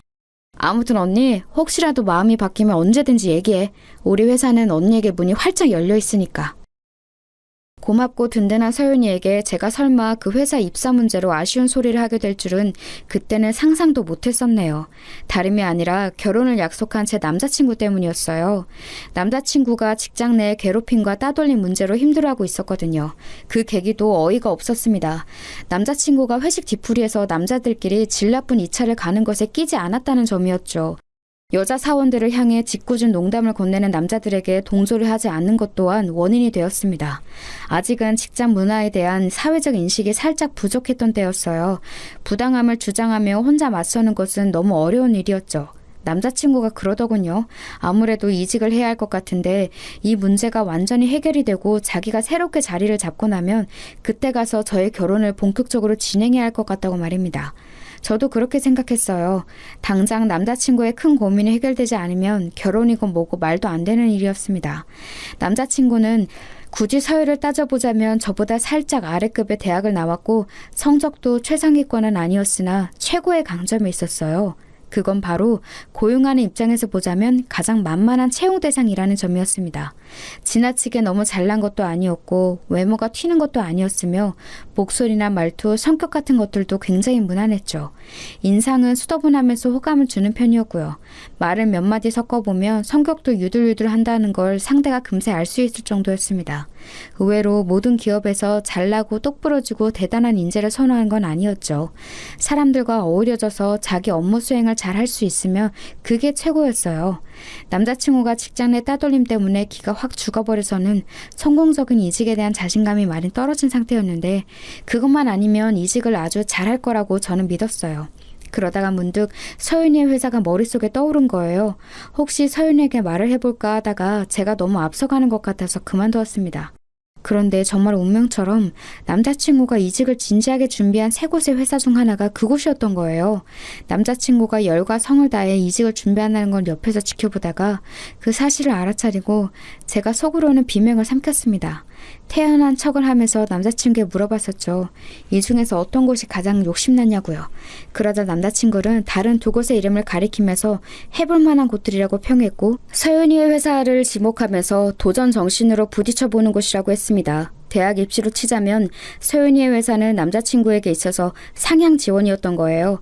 아무튼 언니, 혹시라도 마음이 바뀌면 언제든지 얘기해. 우리 회사는 언니에게 문이 활짝 열려 있으니까. 고맙고 든든한 서윤이에게 제가 설마 그 회사 입사 문제로 아쉬운 소리를 하게 될 줄은 그때는 상상도 못했었네요. 다름이 아니라 결혼을 약속한 제 남자친구 때문이었어요. 남자친구가 직장 내 괴롭힘과 따돌림 문제로 힘들어하고 있었거든요. 그 계기도 어이가 없었습니다. 남자친구가 회식 뒤풀이에서 남자들끼리 질 나쁜 2차를 가는 것에 끼지 않았다는 점이었죠. 여자 사원들을 향해 짓궂은 농담을 건네는 남자들에게 동조를 하지 않는 것 또한 원인이 되었습니다. 아직은 직장 문화에 대한 사회적 인식이 살짝 부족했던 때였어요. 부당함을 주장하며 혼자 맞서는 것은 너무 어려운 일이었죠. 남자친구가 그러더군요. 아무래도 이직을 해야 할 것 같은데 이 문제가 완전히 해결이 되고 자기가 새롭게 자리를 잡고 나면 그때 가서 저의 결혼을 본격적으로 진행해야 할 것 같다고 말입니다. 저도 그렇게 생각했어요. 당장 남자친구의 큰 고민이 해결되지 않으면 결혼이고 뭐고 말도 안 되는 일이었습니다. 남자친구는 굳이 서열을 따져보자면 저보다 살짝 아래급의 대학을 나왔고 성적도 최상위권은 아니었으나 최고의 강점이 있었어요. 그건 바로 고용하는 입장에서 보자면 가장 만만한 채용 대상이라는 점이었습니다. 지나치게 너무 잘난 것도 아니었고 외모가 튀는 것도 아니었으며 목소리나 말투, 성격 같은 것들도 굉장히 무난했죠. 인상은 수더분하면서 호감을 주는 편이었고요. 말을 몇 마디 섞어보면 성격도 유들유들 한다는 걸 상대가 금세 알 수 있을 정도였습니다. 의외로 모든 기업에서 잘나고 똑부러지고 대단한 인재를 선호한 건 아니었죠. 사람들과 어우러져서 자기 업무 수행을 잘 할 수 있으면 그게 최고였어요. 남자친구가 직장 내 따돌림 때문에 기가 확 죽어버려서는 성공적인 이직에 대한 자신감이 많이 떨어진 상태였는데 그것만 아니면 이직을 아주 잘할 거라고 저는 믿었어요. 그러다가 문득 서윤이의 회사가 머릿속에 떠오른 거예요. 혹시 서윤이에게 말을 해볼까 하다가 제가 너무 앞서가는 것 같아서 그만두었습니다. 그런데 정말 운명처럼 남자친구가 이직을 진지하게 준비한 세 곳의 회사 중 하나가 그곳이었던 거예요. 남자친구가 열과 성을 다해 이직을 준비한다는 걸 옆에서 지켜보다가 그 사실을 알아차리고 제가 속으로는 비명을 삼켰습니다. 태연한 척을 하면서 남자친구에게 물어봤었죠. 이 중에서 어떤 곳이 가장 욕심났냐고요. 그러자 남자친구는 다른 두 곳의 이름을 가리키면서 해볼 만한 곳들이라고 평했고 서윤이의 회사를 지목하면서 도전 정신으로 부딪혀보는 곳이라고 했습니다. 대학 입시로 치자면 서윤이의 회사는 남자친구에게 있어서 상향 지원이었던 거예요.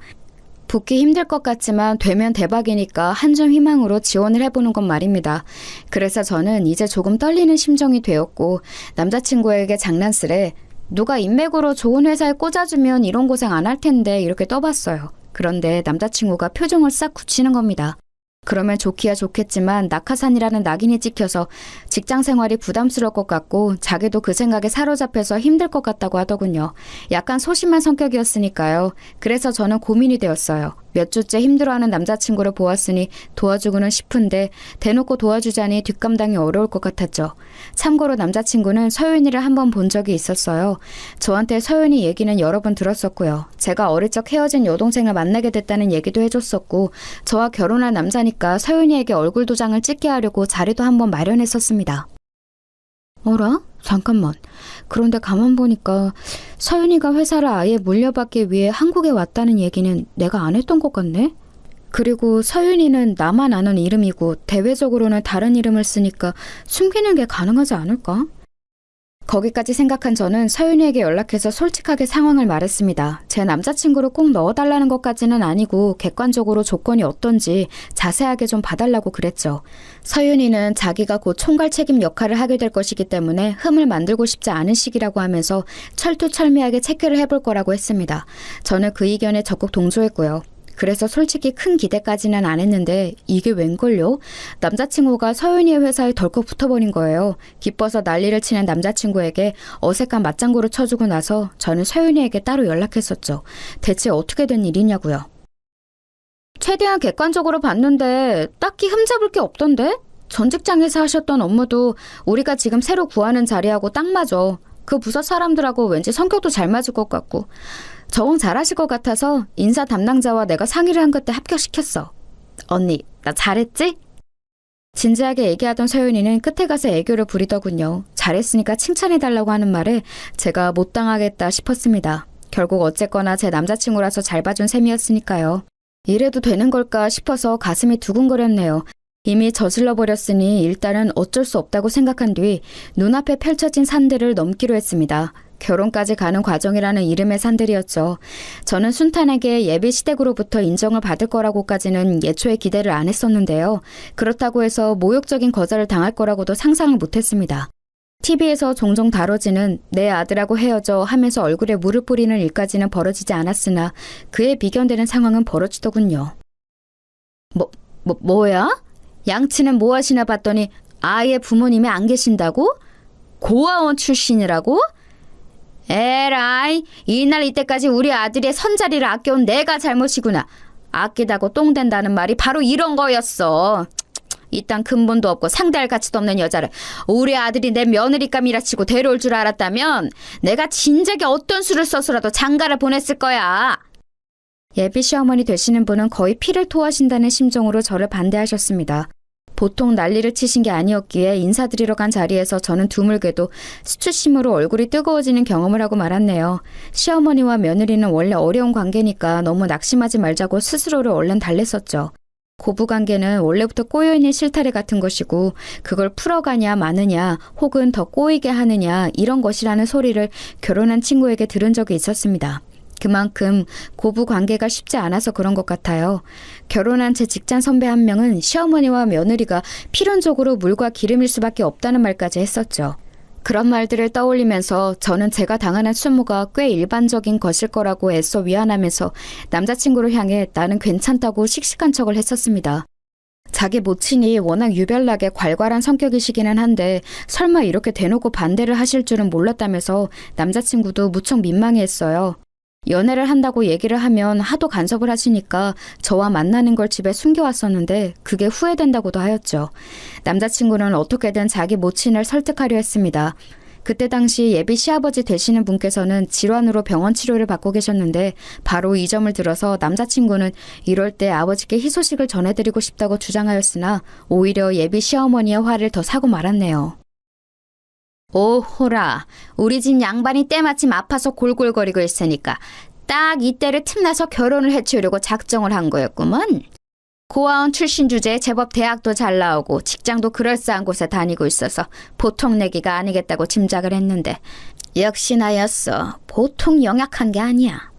붙기 힘들 것 같지만 되면 대박이니까 한줌 희망으로 지원을 해보는 건 말입니다. 그래서 저는 이제 조금 떨리는 심정이 되었고 남자친구에게 장난스레 누가 인맥으로 좋은 회사에 꽂아주면 이런 고생 안 할 텐데 이렇게 떠봤어요. 그런데 남자친구가 표정을 싹 굳히는 겁니다. 그러면 좋기야 좋겠지만 낙하산이라는 낙인이 찍혀서 직장 생활이 부담스러울 것 같고 자기도 그 생각에 사로잡혀서 힘들 것 같다고 하더군요. 약간 소심한 성격이었으니까요. 그래서 저는 고민이 되었어요. 몇 주째 힘들어하는 남자친구를 보았으니 도와주고는 싶은데 대놓고 도와주자니 뒷감당이 어려울 것 같았죠. 참고로 남자친구는 서윤이를 한번 본 적이 있었어요. 저한테 서윤이 얘기는 여러 번 들었었고요. 제가 어릴 적 헤어진 여동생을 만나게 됐다는 얘기도 해줬었고 저와 결혼할 남자니까 서윤이에게 얼굴 도장을 찍게 하려고 자리도 한번 마련했었습니다. 어라? 잠깐만. 그런데 가만 보니까 서윤이가 회사를 아예 물려받기 위해 한국에 왔다는 얘기는 내가 안 했던 것 같네? 그리고 서윤이는 나만 아는 이름이고 대외적으로는 다른 이름을 쓰니까 숨기는 게 가능하지 않을까? 거기까지 생각한 저는 서윤이에게 연락해서 솔직하게 상황을 말했습니다. 제 남자친구를 꼭 넣어달라는 것까지는 아니고 객관적으로 조건이 어떤지 자세하게 좀 봐달라고 그랬죠. 서윤이는 자기가 곧 총괄 책임 역할을 하게 될 것이기 때문에 흠을 만들고 싶지 않은 시기라고 하면서 철두철미하게 체크를 해볼 거라고 했습니다. 저는 그 의견에 적극 동조했고요. 그래서 솔직히 큰 기대까지는 안 했는데 이게 웬걸요? 남자친구가 서윤이의 회사에 덜컥 붙어버린 거예요. 기뻐서 난리를 치는 남자친구에게 어색한 맞장구를 쳐주고 나서 저는 서윤이에게 따로 연락했었죠. 대체 어떻게 된 일이냐고요. 최대한 객관적으로 봤는데 딱히 흠잡을 게 없던데? 전 직장에서 하셨던 업무도 우리가 지금 새로 구하는 자리하고 딱 맞아. 그 부서 사람들하고 왠지 성격도 잘 맞을 것 같고 적응 잘하실 것 같아서 인사 담당자와 내가 상의를 한 그때 합격시켰어. 언니, 나 잘했지? 진지하게 얘기하던 서윤이는 끝에 가서 애교를 부리더군요. 잘했으니까 칭찬해달라고 하는 말에 제가 못 당하겠다 싶었습니다. 결국 어쨌거나 제 남자친구라서 잘 봐준 셈이었으니까요. 이래도 되는 걸까 싶어서 가슴이 두근거렸네요. 이미 저질러 버렸으니 일단은 어쩔 수 없다고 생각한 뒤 눈앞에 펼쳐진 산들을 넘기로 했습니다. 결혼까지 가는 과정이라는 이름의 산들이었죠. 저는 순탄하게 예비 시댁으로부터 인정을 받을 거라고까지는 예초에 기대를 안 했었는데요. 그렇다고 해서 모욕적인 거절을 당할 거라고도 상상을 못했습니다. TV에서 종종 다뤄지는 내 아들하고 헤어져 하면서 얼굴에 물을 뿌리는 일까지는 벌어지지 않았으나 그에 비견되는 상황은 벌어지더군요. 뭐야? 양치는 뭐 하시나 봤더니 아이의 부모님이 안 계신다고? 고아원 출신이라고? 에라이, 이날 이때까지 우리 아들의 선자리를 아껴온 내가 잘못이구나. 아끼다고 똥 된다는 말이 바로 이런 거였어. 이딴 근본도 없고 상대할 가치도 없는 여자를 우리 아들이 내 며느리감이라 치고 데려올 줄 알았다면 내가 진작에 어떤 수를 써서라도 장가를 보냈을 거야. 예비 시어머니 되시는 분은 거의 피를 토하신다는 심정으로 저를 반대하셨습니다. 보통 난리를 치신 게 아니었기에 인사드리러 간 자리에서 저는 드물게도 수치심으로 얼굴이 뜨거워지는 경험을 하고 말았네요. 시어머니와 며느리는 원래 어려운 관계니까 너무 낙심하지 말자고 스스로를 얼른 달랬었죠. 고부관계는 원래부터 꼬여있는 실타래 같은 것이고 그걸 풀어가냐 마느냐 혹은 더 꼬이게 하느냐 이런 것이라는 소리를 결혼한 친구에게 들은 적이 있었습니다. 그만큼 고부 관계가 쉽지 않아서 그런 것 같아요. 결혼한 제 직장 선배 한 명은 시어머니와 며느리가 필연적으로 물과 기름일 수밖에 없다는 말까지 했었죠. 그런 말들을 떠올리면서 저는 제가 당하는 수모가 꽤 일반적인 것일 거라고 애써 위안하면서 남자친구를 향해 나는 괜찮다고 씩씩한 척을 했었습니다. 자기 모친이 워낙 유별나게 괄괄한 성격이시기는 한데 설마 이렇게 대놓고 반대를 하실 줄은 몰랐다면서 남자친구도 무척 민망해했어요. 연애를 한다고 얘기를 하면 하도 간섭을 하시니까 저와 만나는 걸 집에 숨겨왔었는데 그게 후회된다고도 하였죠. 남자친구는 어떻게든 자기 모친을 설득하려 했습니다. 그때 당시 예비 시아버지 되시는 분께서는 질환으로 병원 치료를 받고 계셨는데 바로 이 점을 들어서 남자친구는 이럴 때 아버지께 희소식을 전해드리고 싶다고 주장하였으나 오히려 예비 시어머니의 화를 더 사고 말았네요. 오호라, 우리 집 양반이 때마침 아파서 골골거리고 있으니까 딱 이때를 틈나서 결혼을 해치우려고 작정을 한 거였구먼. 고아원 출신 주제에 제법 대학도 잘 나오고 직장도 그럴싸한 곳에 다니고 있어서 보통 내기가 아니겠다고 짐작을 했는데 역시 나였어. 보통 영약한 게 아니야.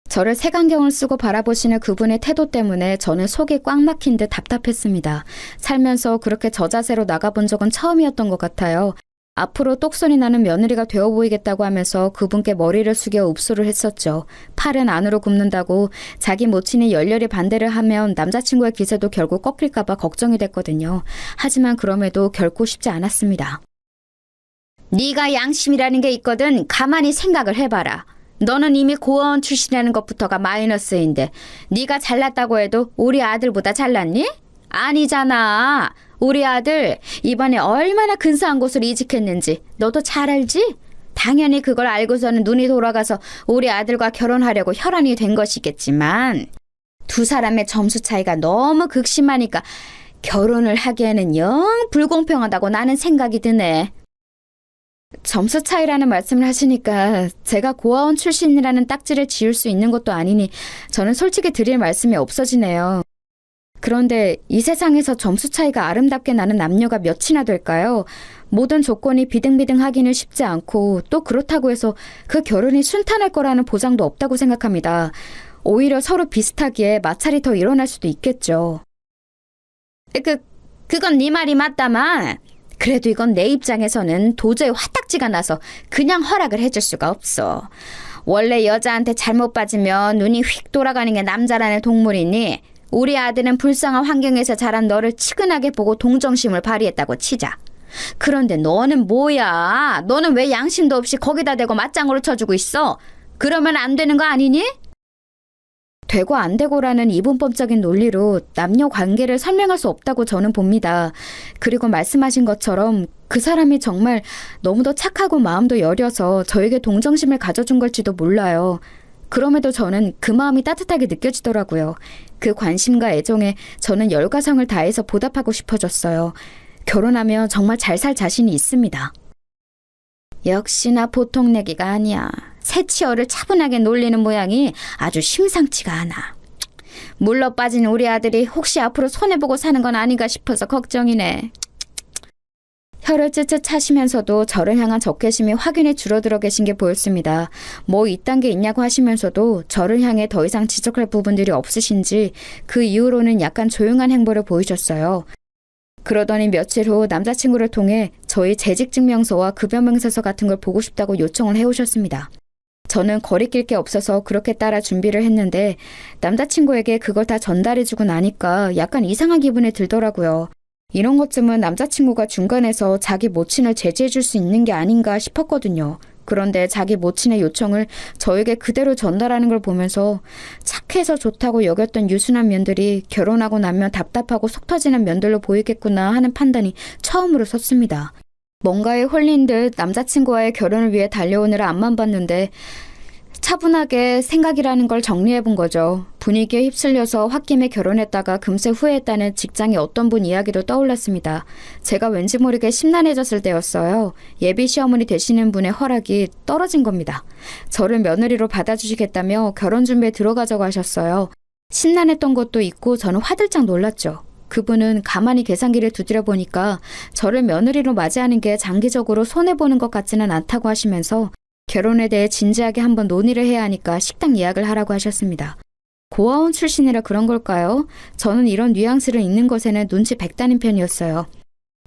저를 색안경을 쓰고 바라보시는 그분의 태도 때문에 저는 속이 꽉 막힌 듯 답답했습니다. 살면서 그렇게 저자세로 나가본 적은 처음이었던 것 같아요. 앞으로 똑소리 나는 며느리가 되어 보이겠다고 하면서 그분께 머리를 숙여 읍소를 했었죠. 팔은 안으로 굽는다고 자기 모친이 열렬히 반대를 하면 남자친구의 기세도 결국 꺾일까 봐 걱정이 됐거든요. 하지만 그럼에도 결코 쉽지 않았습니다. 네가 양심이라는 게 있거든. 가만히 생각을 해봐라. 너는 이미 고아원 출신이라는 것부터가 마이너스인데 네가 잘났다고 해도 우리 아들보다 잘났니? 아니잖아. 우리 아들 이번에 얼마나 근사한 곳으로 이직했는지 너도 잘 알지? 당연히 그걸 알고서는 눈이 돌아가서 우리 아들과 결혼하려고 혈안이 된 것이겠지만 두 사람의 점수 차이가 너무 극심하니까 결혼을 하기에는 영 불공평하다고 나는 생각이 드네. 점수 차이라는 말씀을 하시니까 제가 고아원 출신이라는 딱지를 지을 수 있는 것도 아니니 저는 솔직히 드릴 말씀이 없어지네요. 그런데 이 세상에서 점수 차이가 아름답게 나는 남녀가 몇이나 될까요? 모든 조건이 비등비등하기는 쉽지 않고 또 그렇다고 해서 그 결혼이 순탄할 거라는 보장도 없다고 생각합니다. 오히려 서로 비슷하기에 마찰이 더 일어날 수도 있겠죠. 그건 네 말이 맞다만 그래도 이건 내 입장에서는 도저히 화딱지가 나서 그냥 허락을 해줄 수가 없어. 원래 여자한테 잘못 빠지면 눈이 휙 돌아가는 게 남자라는 동물이니 우리 아들은 불쌍한 환경에서 자란 너를 치근하게 보고 동정심을 발휘했다고 치자. 그런데 너는 뭐야? 너는 왜 양심도 없이 거기다 대고 맞장구를 쳐주고 있어? 그러면 안 되는 거 아니니? 되고 안 되고라는 이분법적인 논리로 남녀 관계를 설명할 수 없다고 저는 봅니다. 그리고 말씀하신 것처럼 그 사람이 정말 너무도 착하고 마음도 여려서 저에게 동정심을 가져준 걸지도 몰라요. 그럼에도 저는 그 마음이 따뜻하게 느껴지더라고요. 그 관심과 애정에 저는 열과성을 다해서 보답하고 싶어졌어요. 결혼하면 정말 잘 살 자신이 있습니다. 역시나 보통 내기가 아니야. 새치어를 차분하게 놀리는 모양이 아주 심상치가 않아. 물러 빠진 우리 아들이 혹시 앞으로 손해보고 사는 건 아닌가 싶어서 걱정이네. 혀를 쯧쯧 차시면서도 저를 향한 적개심이 확연히 줄어들어 계신 게 보였습니다. 뭐 이딴 게 있냐고 하시면서도 저를 향해 더 이상 지적할 부분들이 없으신지 그 이후로는 약간 조용한 행보를 보이셨어요. 그러더니 며칠 후 남자친구를 통해 저희 재직증명서와 급여명세서 같은 걸 보고 싶다고 요청을 해오셨습니다. 저는 거리낄 게 없어서 그렇게 따라 준비를 했는데 남자친구에게 그걸 다 전달해주고 나니까 약간 이상한 기분이 들더라고요. 이런 것쯤은 남자친구가 중간에서 자기 모친을 제지해줄 수 있는 게 아닌가 싶었거든요. 그런데 자기 모친의 요청을 저에게 그대로 전달하는 걸 보면서 착해서 좋다고 여겼던 유순한 면들이 결혼하고 나면 답답하고 속 터지는 면들로 보이겠구나 하는 판단이 처음으로 섰습니다. 뭔가에 홀린 듯 남자친구와의 결혼을 위해 달려오느라 앞만 봤는데 차분하게 생각이라는 걸 정리해 본 거죠. 분위기에 휩쓸려서 홧김에 결혼했다가 금세 후회했다는 직장의 어떤 분 이야기도 떠올랐습니다. 제가 왠지 모르게 심란해졌을 때였어요. 예비 시어머니 되시는 분의 허락이 떨어진 겁니다. 저를 며느리로 받아주시겠다며 결혼 준비에 들어가자고 하셨어요. 심란했던 것도 있고 저는 화들짝 놀랐죠. 그분은 가만히 계산기를 두드려 보니까 저를 며느리로 맞이하는 게 장기적으로 손해보는 것 같지는 않다고 하시면서 결혼에 대해 진지하게 한번 논의를 해야 하니까 식당 예약을 하라고 하셨습니다. 고아원 출신이라 그런 걸까요? 저는 이런 뉘앙스를 읽는 것에는 눈치 백단인 편이었어요.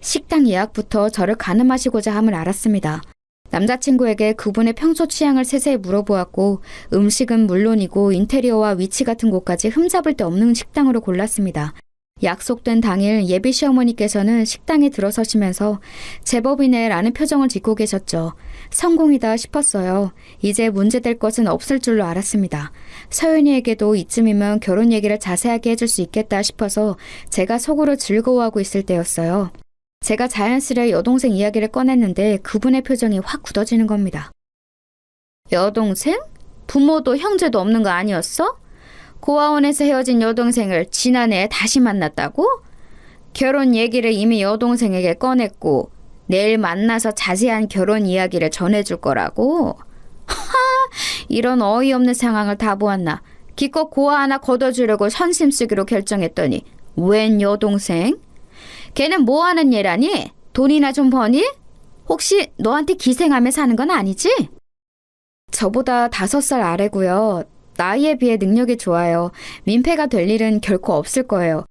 식당 예약부터 저를 가늠하시고자 함을 알았습니다. 남자친구에게 그분의 평소 취향을 세세히 물어보았고 음식은 물론이고 인테리어와 위치 같은 곳까지 흠잡을 데 없는 식당으로 골랐습니다. 약속된 당일 예비 시어머니께서는 식당에 들어서시면서 제법이네 라는 표정을 짓고 계셨죠. 성공이다 싶었어요. 이제 문제될 것은 없을 줄로 알았습니다. 서연이에게도 이쯤이면 결혼 얘기를 자세하게 해줄 수 있겠다 싶어서 제가 속으로 즐거워하고 있을 때였어요. 제가 자연스레 여동생 이야기를 꺼냈는데 그분의 표정이 확 굳어지는 겁니다. 여동생? 부모도 형제도 없는 거 아니었어? 고아원에서 헤어진 여동생을 지난해에 다시 만났다고? 결혼 얘기를 이미 여동생에게 꺼냈고 내일 만나서 자세한 결혼 이야기를 전해줄 거라고? 하하, 이런 어이없는 상황을 다 보았나. 기껏 고아 하나 걷어주려고 선심 쓰기로 결정했더니 웬 여동생? 걔는 뭐하는 얘라니? 돈이나 좀 버니? 혹시 너한테 기생하며 사는 건 아니지? 저보다 5살 아래고요. 나이에 비해 능력이 좋아요. 민폐가 될 일은 결코 없을 거예요.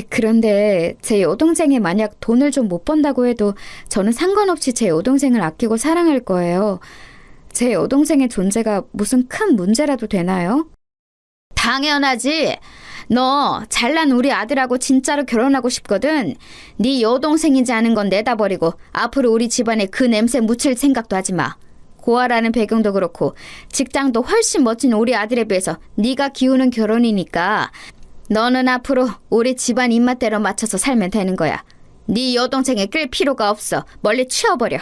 그런데 제 여동생이 만약 돈을 좀 못 번다고 해도 저는 상관없이 제 여동생을 아끼고 사랑할 거예요. 제 여동생의 존재가 무슨 큰 문제라도 되나요? 당연하지. 너 잘난 우리 아들하고 진짜로 결혼하고 싶거든. 네 여동생이지 않은 건 내다버리고 앞으로 우리 집안에 그 냄새 묻힐 생각도 하지 마. 고아라는 배경도 그렇고 직장도 훨씬 멋진 우리 아들에 비해서 네가 기우는 결혼이니까 너는 앞으로 우리 집안 입맛대로 맞춰서 살면 되는 거야. 네 여동생에 끌 필요가 없어. 멀리 치워버려.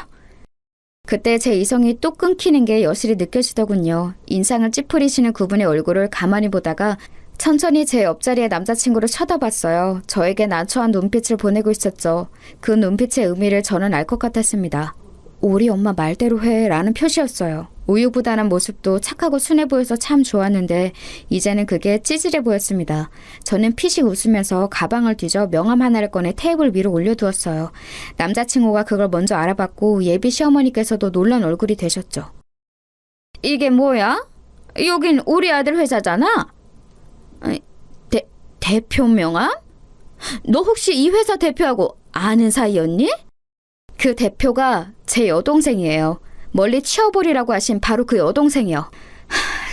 그때 제 이성이 또 끊기는 게 여실히 느껴지더군요. 인상을 찌푸리시는 그분의 얼굴을 가만히 보다가 천천히 제 옆자리의 남자친구를 쳐다봤어요. 저에게 난처한 눈빛을 보내고 있었죠. 그 눈빛의 의미를 저는 알 것 같았습니다. 우리 엄마 말대로 해 라는 표시였어요. 우유부단한 모습도 착하고 순해 보여서 참 좋았는데 이제는 그게 찌질해 보였습니다. 저는 피식 웃으면서 가방을 뒤져 명함 하나를 꺼내 테이블 위로 올려두었어요. 남자친구가 그걸 먼저 알아봤고 예비 시어머니께서도 놀란 얼굴이 되셨죠. 이게 뭐야? 여긴 우리 아들 회사잖아? 대표 명함? 너 혹시 이 회사 대표하고 아는 사이였니? 그 대표가 제 여동생이에요. 멀리 치워버리라고 하신 바로 그 여동생이요.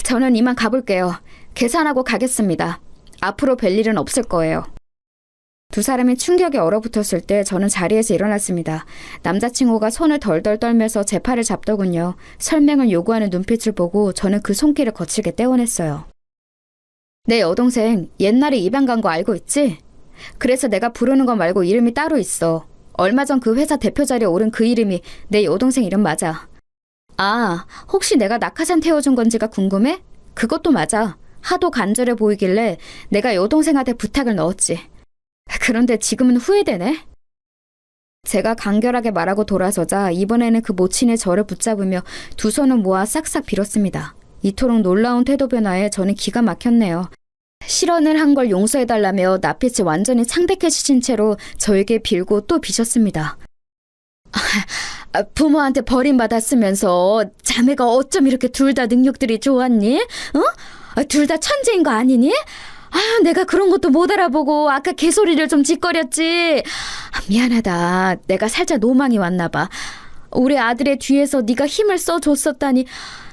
저는 이만 가볼게요. 계산하고 가겠습니다. 앞으로 뵐 일은 없을 거예요. 두 사람이 충격에 얼어붙었을 때 저는 자리에서 일어났습니다. 남자친구가 손을 덜덜 떨면서 제 팔을 잡더군요. 설명을 요구하는 눈빛을 보고 저는 그 손길을 거칠게 떼어냈어요. 내 여동생 옛날에 입양 간 거 알고 있지? 그래서 내가 부르는 거 말고 이름이 따로 있어. 얼마 전 그 회사 대표 자리에 오른 그 이름이 내 여동생 이름 맞아. 아, 혹시 내가 낙하산 태워준 건지가 궁금해? 그것도 맞아. 하도 간절해 보이길래 내가 여동생한테 부탁을 넣었지. 그런데 지금은 후회되네. 제가 간결하게 말하고 돌아서자 이번에는 그 모친의 저를 붙잡으며 두 손을 모아 싹싹 빌었습니다. 이토록 놀라운 태도 변화에 저는 기가 막혔네요. 실언을 한 걸 용서해달라며 낯빛이 완전히 창백해지신 채로 저에게 빌고 또 비셨습니다. 부모한테 버림받았으면서 자매가 어쩜 이렇게 둘 다 능력들이 좋았니? 둘 다 천재인 거 아니니? 아유, 내가 그런 것도 못 알아보고 아까 개소리를 좀 짓거렸지. 미안하다. 내가 살짝 노망이 왔나 봐. 우리 아들의 뒤에서 네가 힘을 써줬었다니.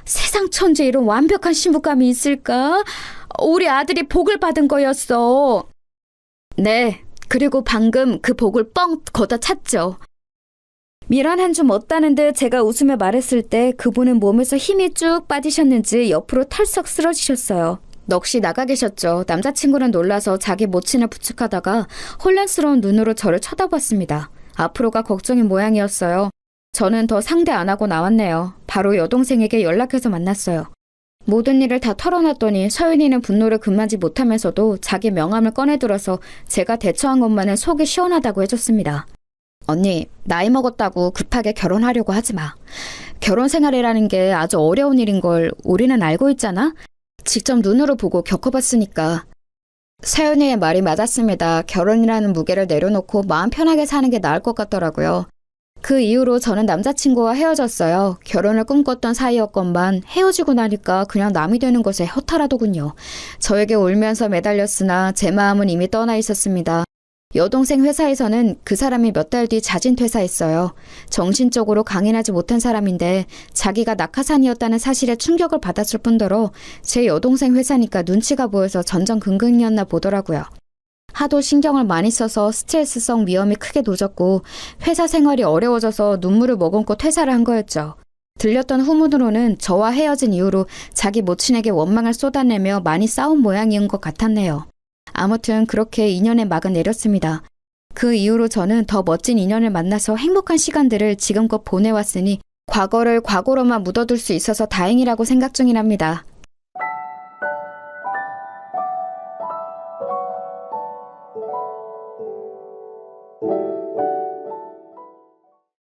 세상 천재 이런 완벽한 신부감이 있을까? 우리 아들이 복을 받은 거였어. 네, 그리고 방금 그 복을 뻥 걷어찼죠. 미련한 좀 없다는 듯 제가 웃으며 말했을 때 그분은 몸에서 힘이 쭉 빠지셨는지 옆으로 털썩 쓰러지셨어요. 넋이 나가 계셨죠. 남자친구는 놀라서 자기 모친을 부축하다가 혼란스러운 눈으로 저를 쳐다봤습니다. 앞으로가 걱정인 모양이었어요. 저는 더 상대 안 하고 나왔네요. 바로 여동생에게 연락해서 만났어요. 모든 일을 다 털어놨더니 서윤이는 분노를 금하지 못하면서도 자기 명함을 꺼내들어서 제가 대처한 것만은 속이 시원하다고 해줬습니다. 언니, 나이 먹었다고 급하게 결혼하려고 하지 마. 결혼 생활이라는 게 아주 어려운 일인 걸 우리는 알고 있잖아? 직접 눈으로 보고 겪어봤으니까. 서윤이의 말이 맞았습니다. 결혼이라는 무게를 내려놓고 마음 편하게 사는 게 나을 것 같더라고요. 그 이후로 저는 남자친구와 헤어졌어요. 결혼을 꿈꿨던 사이였건만 헤어지고 나니까 그냥 남이 되는 것에 허탈하더군요. 저에게 울면서 매달렸으나 제 마음은 이미 떠나 있었습니다. 여동생 회사에서는 그 사람이 몇 달 뒤 자진 퇴사했어요. 정신적으로 강인하지 못한 사람인데 자기가 낙하산이었다는 사실에 충격을 받았을 뿐더러 제 여동생 회사니까 눈치가 보여서 전전긍긍이었나 보더라고요. 하도 신경을 많이 써서 스트레스성 위험이 크게 놓졌고 회사 생활이 어려워져서 눈물을 머금고 퇴사를 한 거였죠. 들렸던 후문으로는 저와 헤어진 이후로 자기 모친에게 원망을 쏟아내며 많이 싸운 모양인 것 같았네요. 아무튼 그렇게 인연의 막은 내렸습니다. 그 이후로 저는 더 멋진 인연을 만나서 행복한 시간들을 지금껏 보내왔으니 과거를 과거로만 묻어둘 수 있어서 다행이라고 생각 중이랍니다. you